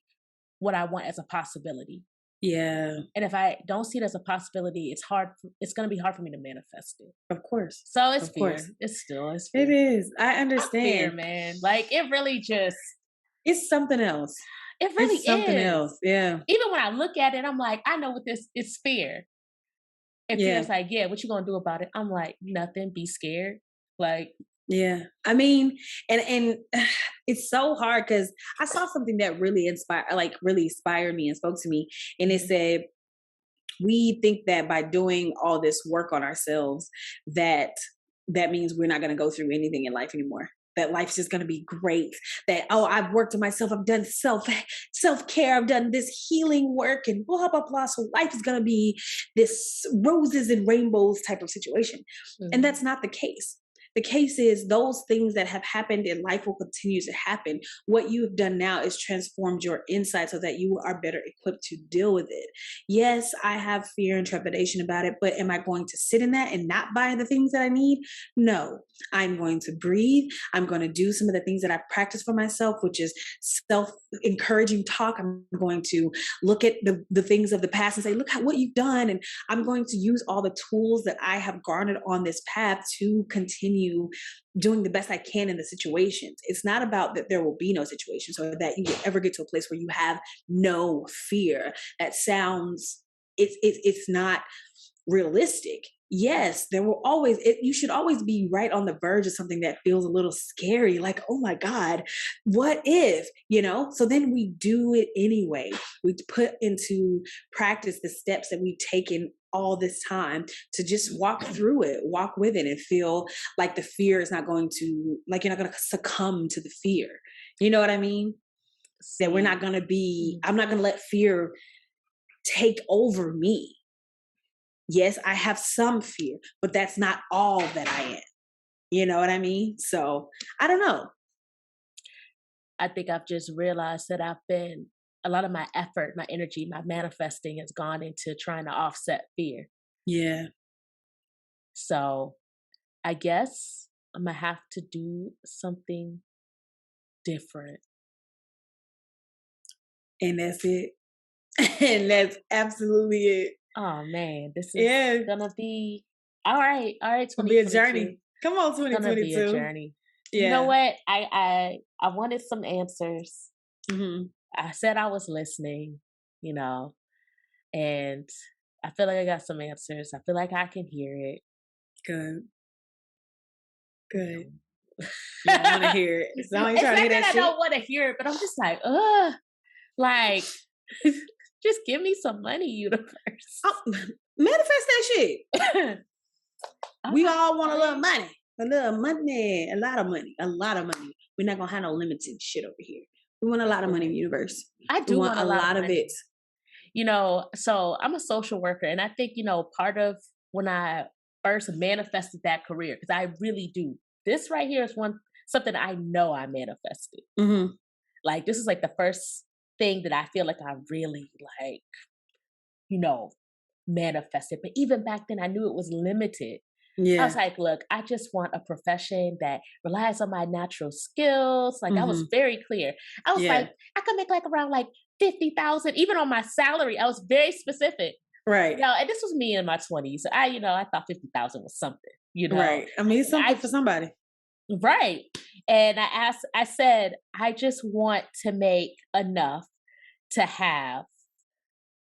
what I want as a possibility. Yeah. And if I don't see it as a possibility, it's going to be hard for me to manifest it. Of course. So it's of fear. Course. It's fear. It is. I understand. Fear, man. Like it really just. It's something else. It really it's something else. Yeah. Even when I look at it, I'm like, I know what this is. Fear. And fear's like, yeah, what you gonna do about it? I'm like, nothing. Be scared. Like. Yeah. I mean, and it's so hard because I saw something that really inspired me and spoke to me. And it said, we think that by doing all this work on ourselves, that means we're not going to go through anything in life anymore. That life's just going to be great. That, oh, I've worked on myself. I've done self-care. I've done this healing work and blah, blah, blah. So life is going to be this roses and rainbows type of situation. Mm-hmm. And that's not the case. The case is those things that have happened in life will continue to happen. What you have done now is transformed your insight so that you are better equipped to deal with it. Yes, I have fear and trepidation about it, but am I going to sit in that and not buy the things that I need? No, I'm going to breathe. I'm going to do some of the things that I practice for myself, which is self-encouraging talk. I'm going to look at the things of the past and say, look at what you've done. And I'm going to use all the tools that I have garnered on this path to continue doing the best I can in the situations. It's not about that there will be no situation, so that you will ever get to a place where you have no fear. That sounds, it's not realistic. Yes, there will always, you should always be right on the verge of something that feels a little scary, like, oh my God, what if, So then we do it anyway. We put into practice the steps that we've taken all this time to just walk through it, walk with it, and feel like the fear is not going to, like, you're not going to succumb to the fear. You know what I mean? That we're not going to be, I'm not going to let fear take over me. Yes, I have some fear, but that's not all that I am. You know what I mean? So I don't know. I think I've just realized that a lot of my effort, my energy, my manifesting has gone into trying to offset fear. Yeah. So I guess I'm going to have to do something different. And that's it. And that's absolutely it. Oh man, this is gonna be all right. All right, 2022. It'll be a journey. Come on, 2022. It's gonna be a journey. Yeah. You know what? I wanted some answers. Mm-hmm. I said I was listening, and I feel like I got some answers. I feel like I can hear it. Good. Yeah, I want to hear it. It's not that I don't want to hear it, but I'm just like, like. Just give me some money, universe. Manifest that shit. We all want a little money. A little money. A lot of money. A lot of money. We're not going to have no limited shit over here. We want a lot of money, universe. I do want a lot of it. So I'm a social worker. And I think, part of when I first manifested that career, because I really do. This right here is something I know I manifested. Mm-hmm. Like, this is like the first thing that I feel like I really manifested. But even back then I knew it was limited I Yeah. was like, look, I just want a profession that relies on my natural skills. Like I was very clear. I was Yeah. like, I could make like around like 50,000, even on my salary. I was very specific. Right. And this was me in my 20s. I thought 50,000 was something, Right. I mean, it's something for somebody. Right. And I said, I just want to make enough to have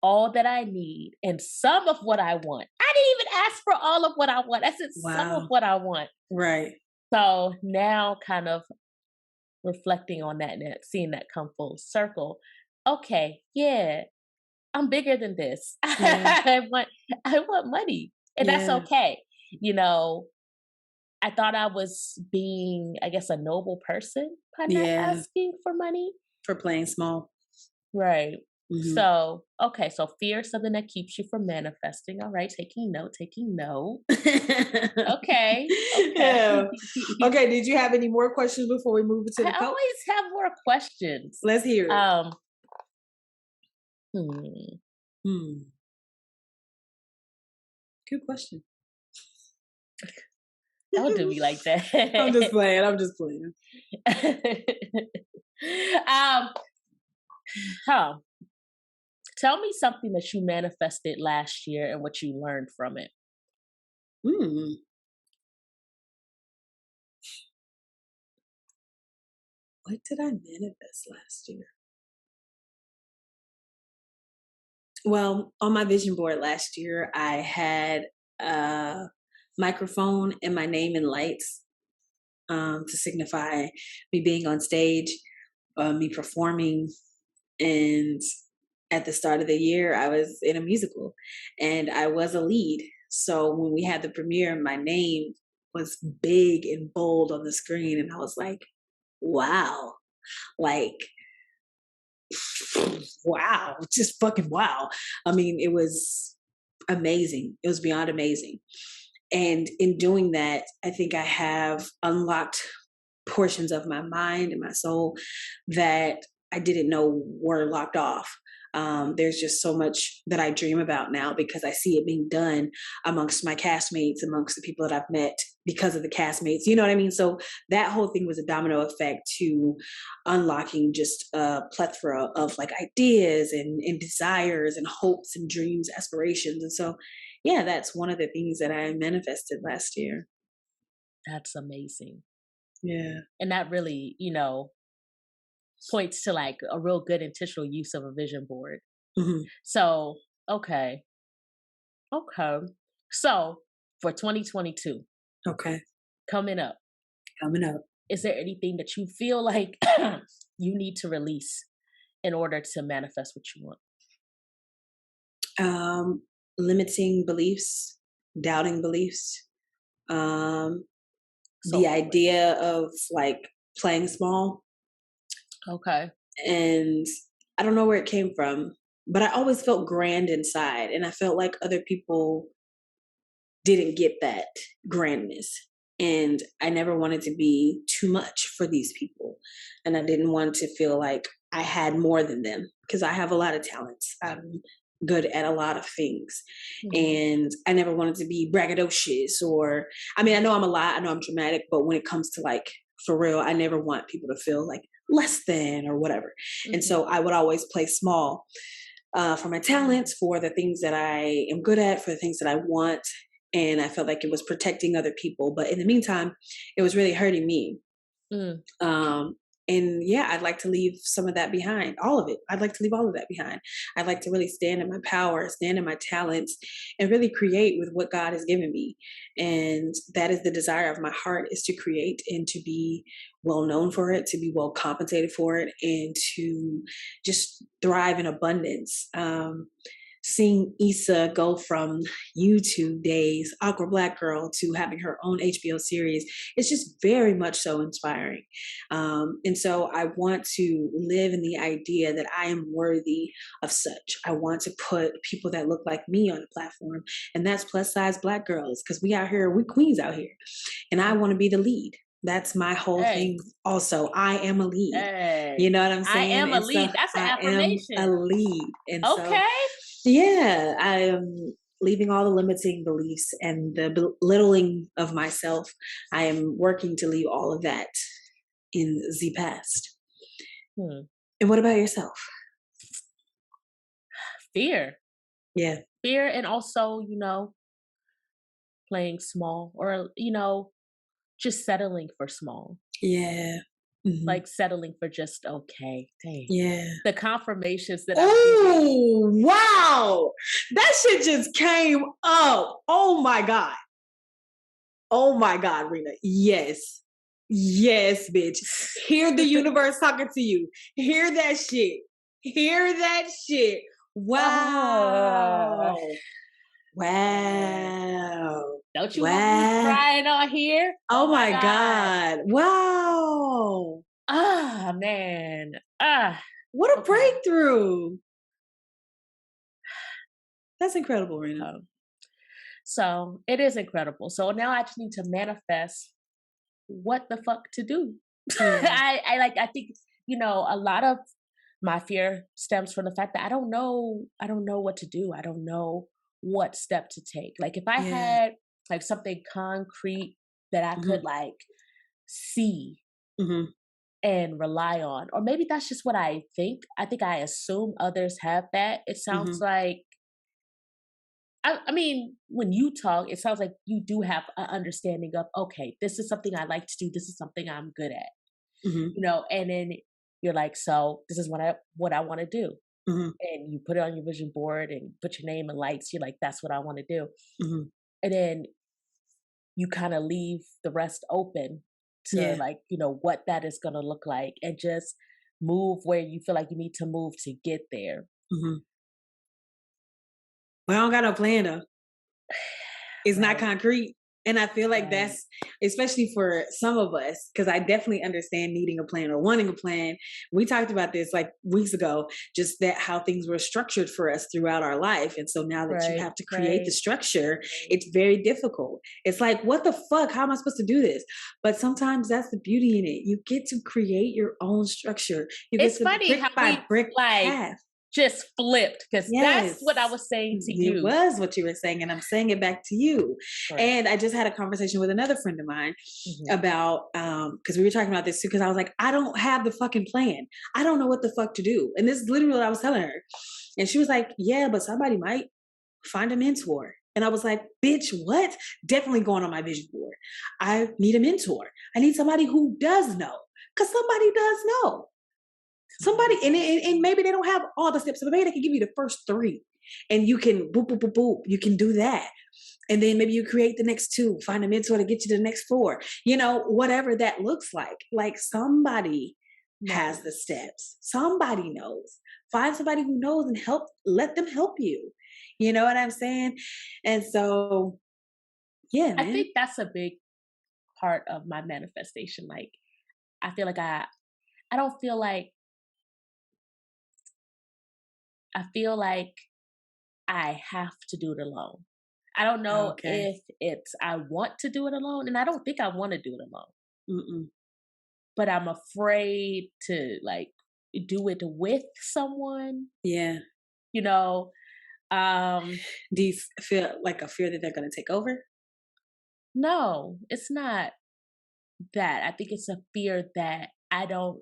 all that I need and some of what I want. I didn't even ask for all of what I want. I said some of what I want. Right. So now kind of reflecting on that and seeing that come full circle. Okay, yeah, I'm bigger than this. Yeah. I want money. And that's okay. I thought I was being, I guess, a noble person by not asking for money. For playing small. Right. So, okay. So fear is something that keeps you from manifesting. All right. Taking note. Okay. Yeah. Okay. Did you have any more questions before we move to the I always have more questions. Let's hear it. Good question. Don't do me like that. I'm just playing. Tell me something that you manifested last year and what you learned from it. What did I manifest last year? Well, on my vision board last year, I had a microphone and my name in lights to signify me being on stage, me performing. And at the start of the year, I was in a musical and I was a lead. So when we had the premiere, my name was big and bold on the screen. And I was like, wow, like, wow, just fucking wow. I mean, it was amazing. It was beyond amazing. And in doing that, I think I have unlocked portions of my mind and my soul that I didn't know were locked off. There's just so much that I dream about now because I see it being done amongst my castmates, amongst the people that I've met because of the castmates. You know what I mean? So that whole thing was a domino effect to unlocking just a plethora of like ideas and desires and hopes and dreams, aspirations. And so, yeah, that's one of the things that I manifested last year. That's amazing. Yeah. And that really, points to like a real good intentional use of a vision board. So, okay. So for 2022. Okay. Coming up. Is there anything that you feel like you need to release in order to manifest what you want? Limiting beliefs, doubting beliefs. The idea of like playing small. Okay. And I don't know where it came from, but I always felt grand inside. And I felt like other people didn't get that grandness. And I never wanted to be too much for these people. And I didn't want to feel like I had more than them because I have a lot of talents. I'm good at a lot of things. And I never wanted to be braggadocious or, I mean, I know I'm a lot, I know I'm dramatic, but when it comes to like, for real, I never want people to feel like less than or whatever. And so I would always play small for my talents, for the things that I am good at, for the things that I want. And I felt like it was protecting other people. But in the meantime, it was really hurting me. And yeah, I'd like to leave some of that behind, all of it. I'd like to leave all of that behind. I'd like to really stand in my power, stand in my talents, and really create with what God has given me. And that is the desire of my heart, is to create and to be well known for it, to be well compensated for it, and to just thrive in abundance. Seeing Issa go from YouTube days, awkward Black girl, to having her own HBO series, it's just very much so inspiring. And so I want to live in the idea that I am worthy of such. I want to put people that look like me on the platform, and that's plus size Black girls, because we out here, we queens out here, and I want to be the lead. That's my whole thing. Also, I am a lead. You know what I'm saying? I am a lead. That's an affirmation. I am a lead. And okay. So, yeah, leaving all the limiting beliefs and the belittling of myself. I am working to leave all of that in the past. And what about yourself? Fear. Yeah. Fear, and also, playing small, or, just settling for small. Yeah. Mm-hmm. Like settling for just okay. Dang. Yeah. The confirmations that oh, wow. That shit just came up. Oh my God. Oh my God, Rena. Yes. Yes, bitch. Hear the universe talking to you. Hear that shit. Hear that shit. Wow. Wow. Don't you want me crying on here? Oh my God. Wow. Ah, man. What a breakthrough. That's incredible, Rena. So it is incredible. So now I just need to manifest what the fuck to do. I think, a lot of my fear stems from the fact that I don't know what to do. I don't know what step to take. Like if I had like something concrete that I could like see and rely on, or maybe that's just what I think. I think I assume others have that. It sounds like, I mean, when you talk, it sounds like you do have an understanding of, okay, this is something I like to do. This is something I'm good at, and then you're like, so this is what I want to do. And you put it on your vision board and put your name and lights. You're like, that's what I want to do. And then you kind of leave the rest open to like, what that is going to look like, and just move where you feel like you need to move to get there. Well, I don't got no plan though. It's not concrete. And I feel like that's, especially for some of us, because I definitely understand needing a plan or wanting a plan. We talked about this like weeks ago, just that how things were structured for us throughout our life. And so now that you have to create the structure, it's very difficult. It's like, what the fuck? How am I supposed to do this? But sometimes that's the beauty in it. You get to create your own structure. You get to funny brick how by brick path. Just flipped, because that's what I was saying to you. It was what you were saying, and I'm saying it back to you. And I just had a conversation with another friend of mine about, because we were talking about this too, because I was like, I don't have the fucking plan. I don't know what the fuck to do. And this is literally what I was telling her. And she was like, yeah, but somebody might find a mentor. And I was like, bitch, what? Definitely going on my vision board. I need a mentor. I need somebody who does know, because somebody does know. Somebody, and maybe they don't have all the steps, but maybe they can give you the first 3, and you can boop, boop, boop, boop. You can do that. And then maybe you create the next 2, find a mentor to get you to the next 4, whatever that looks like. Like somebody has the steps. Somebody knows. Find somebody who knows and let them help you. You know what I'm saying? And so, yeah, man. I think that's a big part of my manifestation. Like, I feel like I don't feel like, I feel like I have to do it alone. I don't know if it's I want to do it alone, and I don't think I want to do it alone. But I'm afraid to like do it with someone. Yeah. Do you feel like a fear that they're going to take over? No, it's not that. I think it's a fear that I don't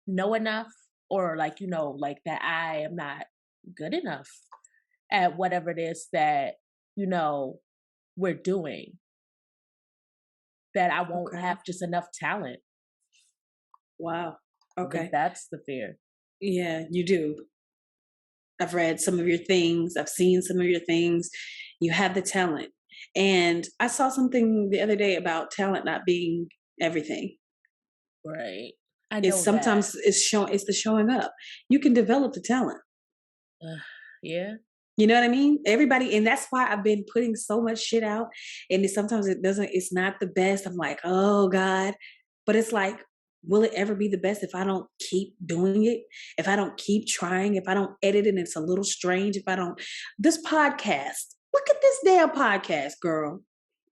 know enough, or like, like that I am not good enough at whatever it is that, we're doing. That I won't have just enough talent. Wow. Okay. That's the fear. Yeah, you do. I've read some of your things. I've seen some of your things. You have the talent. And I saw something the other day about talent not being everything. Right. It's sometimes it's the showing up. You can develop the talent. Yeah. You know what I mean? Everybody, and that's why I've been putting so much shit out. And sometimes it's not the best. I'm like, oh God. But it's like, will it ever be the best if I don't keep doing it? If I don't keep trying, if I don't edit it and it's a little strange, this podcast, look at this damn podcast, girl.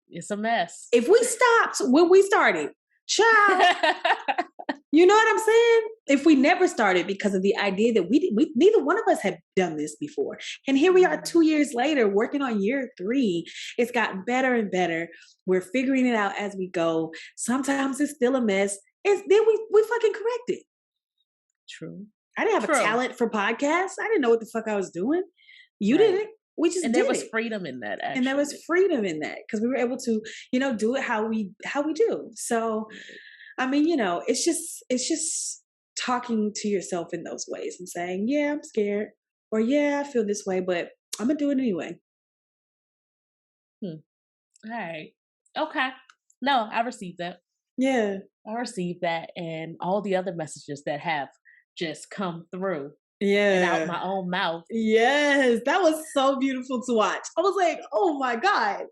It's a mess. If we stopped when we started, child, You know what I'm saying? If we never started because of the idea that we neither one of us had done this before. And here we are 2 years later working on year 3. It's gotten better and better. We're figuring it out as we go. Sometimes it's still a mess. Then we fucking correct it. True. I didn't have a talent for podcasts. I didn't know what the fuck I was doing. You didn't. We just and did there was it. freedom in that, actually. And there was freedom in that because we were able to, do it how we do. So, I mean, it's just talking to yourself in those ways and saying, yeah, I'm scared, or yeah, I feel this way, but I'm gonna do it anyway. All right. Okay. No, I received that. Yeah. I received that, and all the other messages that have just come through. Yeah. And out my own mouth. Yes. That was so beautiful to watch. I was like, oh my God,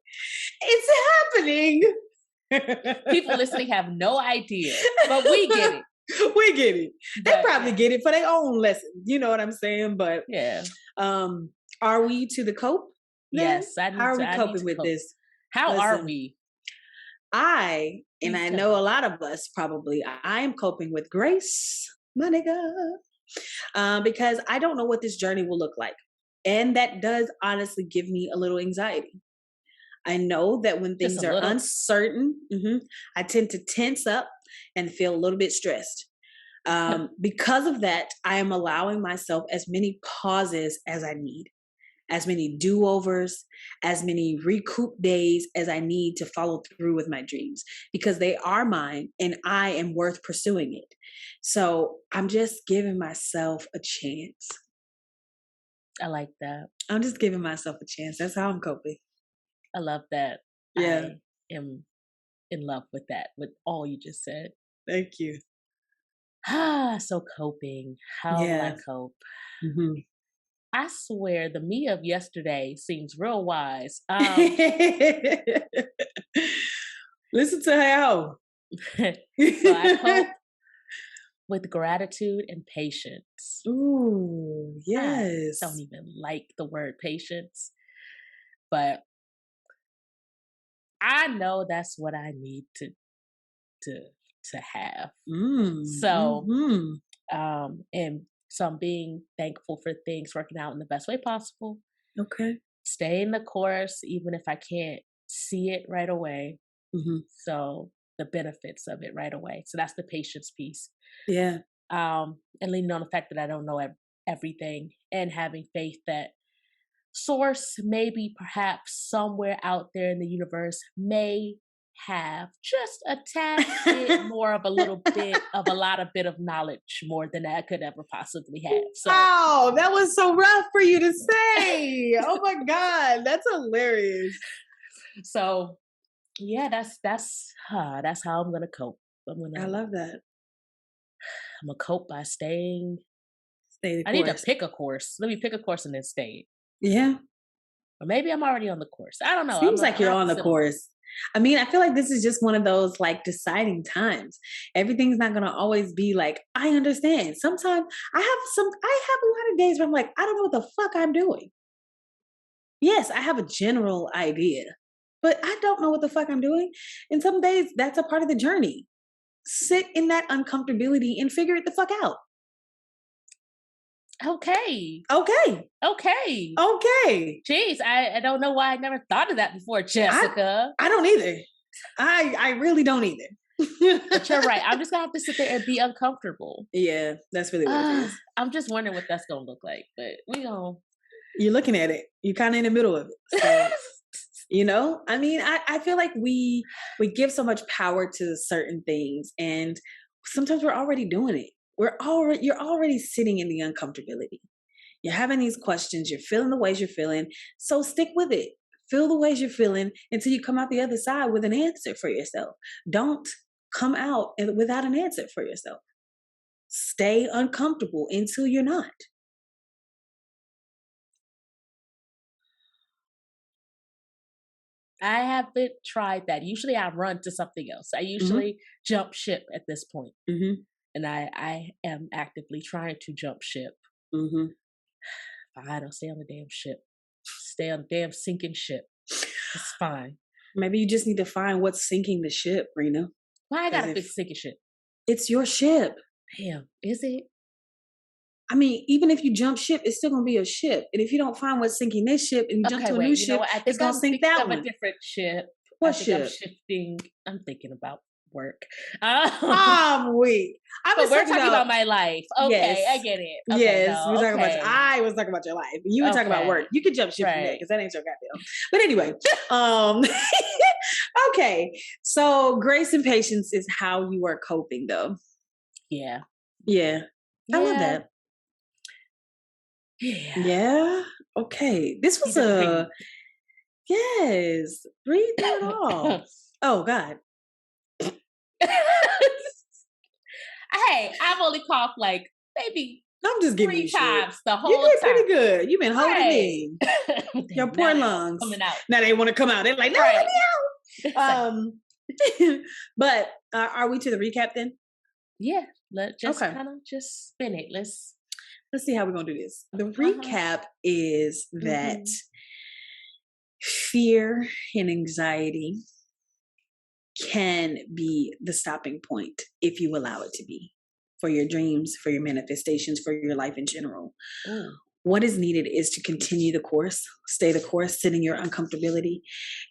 it's happening. People listening have no idea, but we get it. We get it. They probably get it for their own lesson. You know what I'm saying? But yeah. Are we to the cope? Yes. How are we coping with this? How are we? I know a lot of us probably, I am coping with grace, my nigga, because I don't know what this journey will look like. And that does honestly give me a little anxiety. I know that when things are uncertain, I tend to tense up and feel a little bit stressed. Because of that, I am allowing myself as many pauses as I need, as many do-overs, as many recoup days as I need to follow through with my dreams, because they are mine and I am worth pursuing it. So I'm just giving myself a chance. I like that. I'm just giving myself a chance. That's how I'm coping. I love that. Yeah. I am in love with that, with all you just said. Thank you. So coping. How will I cope? I swear the me of yesterday seems real wise. Listen to how. So I cope with gratitude and patience. Ooh, yes. I don't even like the word patience, but I know that's what I need to have. And so I'm being thankful for things working out in the best way possible. Okay. Stay in the course, even if I can't see it right away. So the benefits of it right away. So that's the patience piece. Yeah. And leaning on the fact that I don't know everything, and having faith that source, maybe perhaps somewhere out there in the universe, may have just a tad bit more of a little bit of a lot of bit of knowledge more than I could ever possibly have. So, wow, that was so rough for you to say. Oh my God, that's hilarious. So yeah, that's how I'm gonna cope. I love that. I'm gonna cope by staying. I need to pick a course. Let me pick a course and then stay. Yeah. Or maybe I'm already on the course. I don't know. Seems like you're on the course. I mean, I feel like this is just one of those like deciding times. Everything's not going to always be like, I understand. Sometimes I have a lot of days where I'm like, I don't know what the fuck I'm doing. Yes, I have a general idea, but I don't know what the fuck I'm doing. And some days that's a part of the journey. Sit in that uncomfortability and figure it the fuck out. Okay. Jeez, I don't know why I never thought of that before, Jessica. I don't either. I really don't either. But you're right. I'm just gonna have to sit there and be uncomfortable. Yeah, that's really what it is. I'm just wondering what that's gonna look like, but we gonna. You're looking at it. You're kind of in the middle of it. So, I mean, I feel like we give so much power to certain things, and sometimes we're already doing it. You're already sitting in the uncomfortability. You're having these questions. You're feeling the ways you're feeling. So stick with it. Feel the ways you're feeling until you come out the other side with an answer for yourself. Don't come out without an answer for yourself. Stay uncomfortable until you're not. I haven't tried that. Usually I run to something else. I usually jump ship at this point. And I am actively trying to jump ship. I don't stay on the damn ship. Stay on the damn sinking ship. It's fine. Maybe you just need to find what's sinking the ship, Rena. Why I gotta fix sinking ship? It's your ship. Damn, is it? I mean, even if you jump ship, it's still gonna be a ship. And if you don't find what's sinking this ship and you jump to a new You know ship, what? I it's think gonna I'm sink thinking that of one. a different ship. What I think I'm ship? shifting. I'm thinking about work. I'm weak. But we're talking about my life. Okay, yes, I get it. Okay, yes. no, We're talking about. okay, I was talking about your life. You were talking about work. okay, You can jump ship from there right. because that ain't your goddamn. But anyway, um, okay. So grace and patience is how you are coping, though. Yeah, Yeah, I love yeah, that. yeah. Yeah. Okay. This was Need to a yes. Breathe through it all. breathe. Oh God. Hey, I've only coughed like maybe I'm just giving 3 you shit. times the You whole did time. pretty good. You've been holding Right. in your Now poor they lungs. coming out. Now they want to come out. They're like, no, Right. let me out. But are we to the recap then? Yeah. Let's just Okay. kind of just spin it. Let's see how we're gonna do this. The recap is that fear and anxiety can be the stopping point if you allow it to be, for your dreams, for your manifestations, for your life in general. Ooh. What is needed is to continue the course, stay the course, sit in your uncomfortability,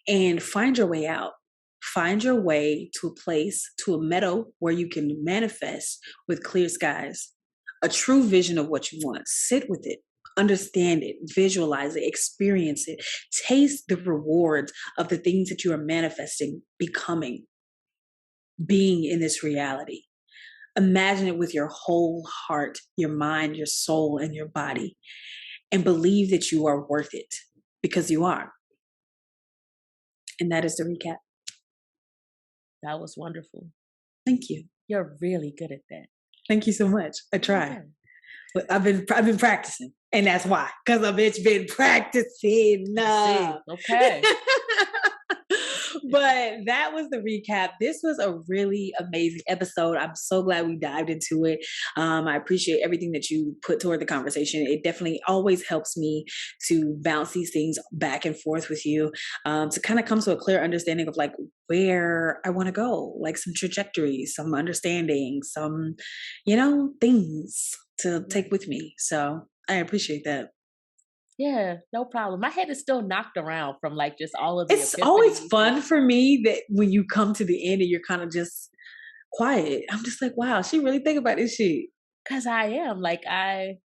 and find your way out. Find your way to a place, to a meadow where you can manifest with clear skies, a true vision of what you want. Sit with it, understand it, visualize it, experience it, taste the rewards of the things that you are manifesting, becoming, being in this reality. Imagine it with your whole heart, your mind, your soul, and your body, and believe that you are worth it, because you are. And that is the recap. That was wonderful. Thank you. You're really good at that. Thank you so much. I try. But I've been practicing, and that's why, because a bitch been practicing. Okay. But that was the recap. This was a really amazing episode. I'm so glad we dived into it. I appreciate everything that you put toward the conversation. It definitely always helps me to bounce these things back and forth with you, to kind of come to a clear understanding of like where I want to go, like some trajectories, some understanding, some, things to take with me. So I appreciate that. Yeah, no problem. My head is still knocked around from like just all of the It's always epiphanies. fun for me that when you come to the end and you're kind of just quiet, I'm just like, wow, she really think about this shit. Cause I am like I'm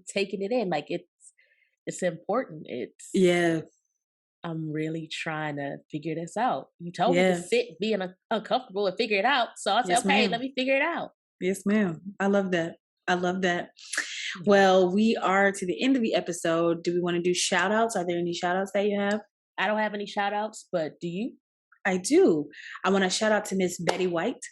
taking it in. Like it's important. I'm really trying to figure this out. You told me to sit, be uncomfortable, and figure it out. So I said, Yes, okay, ma'am. let me figure it out. Yes, ma'am. I love that. Well, we are to the end of the episode. Do we want to do shout outs? Are there any shout outs that you have? I don't have any shout outs, but do you? I do. I want to shout out to Miss Betty White.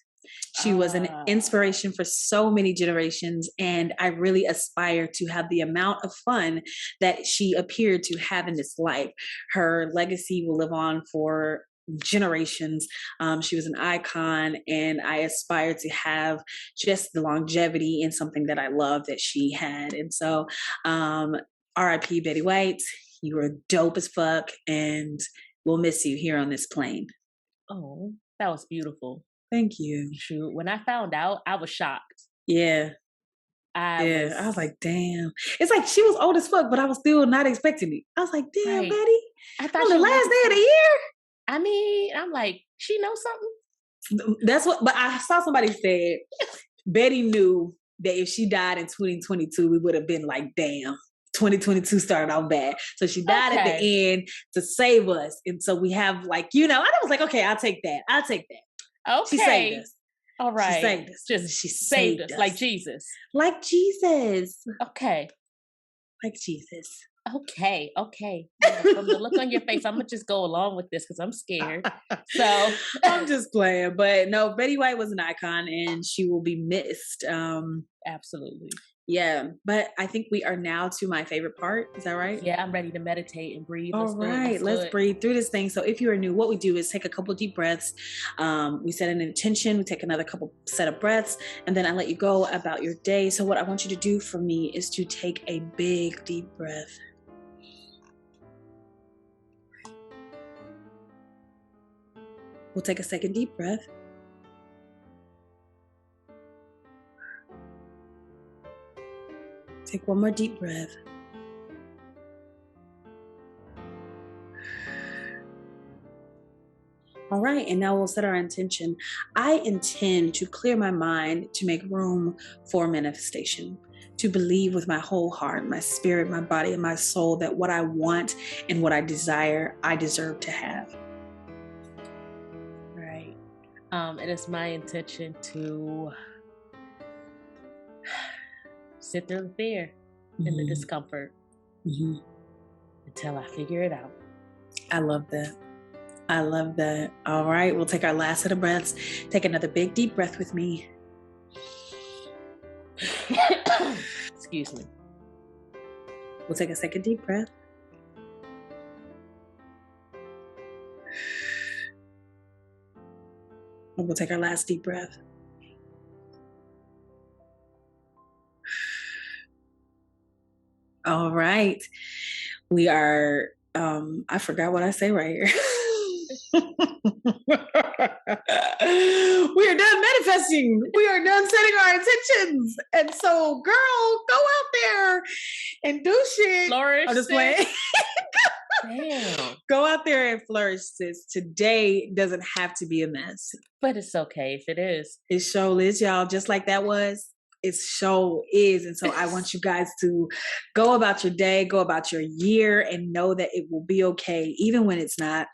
She was an inspiration for so many generations, and I really aspire to have the amount of fun that she appeared to have in this life. Her legacy will live on for generations. She was an icon, and I aspire to have just the longevity in something that I love that she had. And so, R.I.P. Betty White, you were dope as fuck, and we'll miss you here on this plane. Oh, that was beautiful. Thank you. Shoot, when I found out, I was shocked. Yeah. I was like, damn. It's like she was old as fuck, but I was still not expecting it. I was like, damn, Right. Betty. I thought on the last day of the year. I mean, I'm like, she knows something. That's what. But I saw somebody said Betty knew that if she died in 2022, we would have been like, damn. 2022 started out bad. So she died at the end to save us. And so we have like, and I was like, okay, I'll take that. Okay. She saved us. All right. She saved us. She saved us. Like Jesus. Like Jesus. Okay. Like Jesus. Okay. Yeah, from the look on your face, I'm going to just go along with this because I'm scared. So I'm just playing. But no, Betty White was an icon and she will be missed. Absolutely. Yeah, but I think we are now to my favorite part. Is that right? Yeah, I'm ready to meditate and breathe. All right, let's breathe through this thing. So if you are new, what we do is take a couple deep breaths. We set an intention. We take another couple set of breaths, and then I let you go about your day. So what I want you to do for me is to take a big deep breath. We'll take a second deep breath. Take one more deep breath. All right, and now we'll set our intention. I intend to clear my mind to make room for manifestation, to believe with my whole heart, my spirit, my body, and my soul that what I want and what I desire, I deserve to have. Right. It is my intention to sit through the fear and the discomfort until I figure it out. I love that. I love that. All right, we'll take our last set of breaths. Take another big, deep breath with me. Excuse me. We'll take a second deep breath. And we'll take our last deep breath. All right. We are, I forgot what I say right here. We are done manifesting. We are done setting our intentions. And so, girl, go out there and do shit. Flourish. I'm just playing. Damn. Go out there and flourish, sis. Today doesn't have to be a mess. But it's okay if it is. It sure is, y'all. Just like that was. It sure is. And so I want you guys to go about your day, go about your year, and know that it will be okay, even when it's not.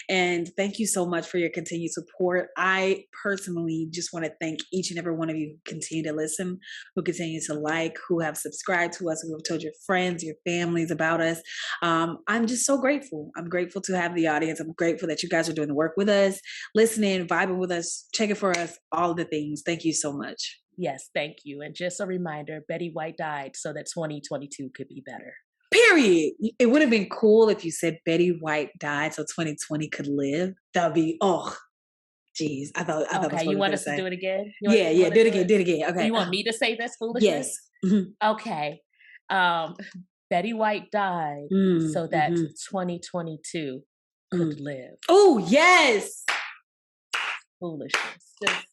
And thank you so much for your continued support. I personally just want to thank each and every one of you who continue to listen, who continue to like, who have subscribed to us, who have told your friends, your families about us. I'm just so grateful. I'm grateful to have the audience. I'm grateful that you guys are doing the work with us, listening, vibing with us, checking for us, all the things. Thank you so much. Yes, thank you. And just a reminder, Betty White died so that 2022 could be better. Period. It would have been cool if you said Betty White died so 2020 could live. That would be, geez. I thought that's what you want us to do it again? Do it again. Okay. You want me to say this foolishness? Yes. Mm-hmm. Okay. Betty White died so that 2022 could live. Oh, yes. Foolishness. Just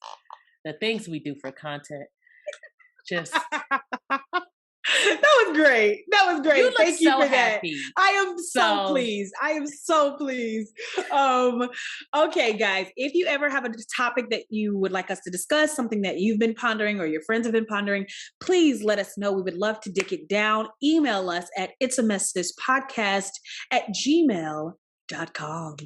the things we do for content. Just that was great. That was great. You look Thank you so for happy. That. I am so pleased. I am so pleased. Okay, guys, if you ever have a topic that you would like us to discuss, something that you've been pondering or your friends have been pondering, please let us know. We would love to dick it down. Email us at itsamesspodcast@gmail.com.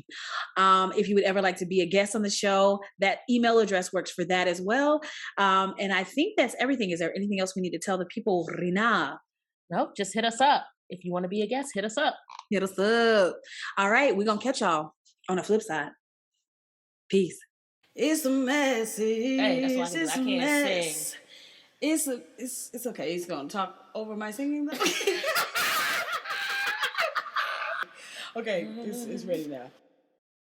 If you would ever like to be a guest on the show, that email address works for that as well. And I think that's everything. Is there anything else we need to tell the people, Rina? Nope, just hit us up. If you want to be a guest, hit us up. Hit us up. All right, we're gonna catch y'all on the flip side. Peace. It's a mess. Hey, that's why I can't sing. It's okay. He's gonna talk over my singing though. Okay, it's ready now.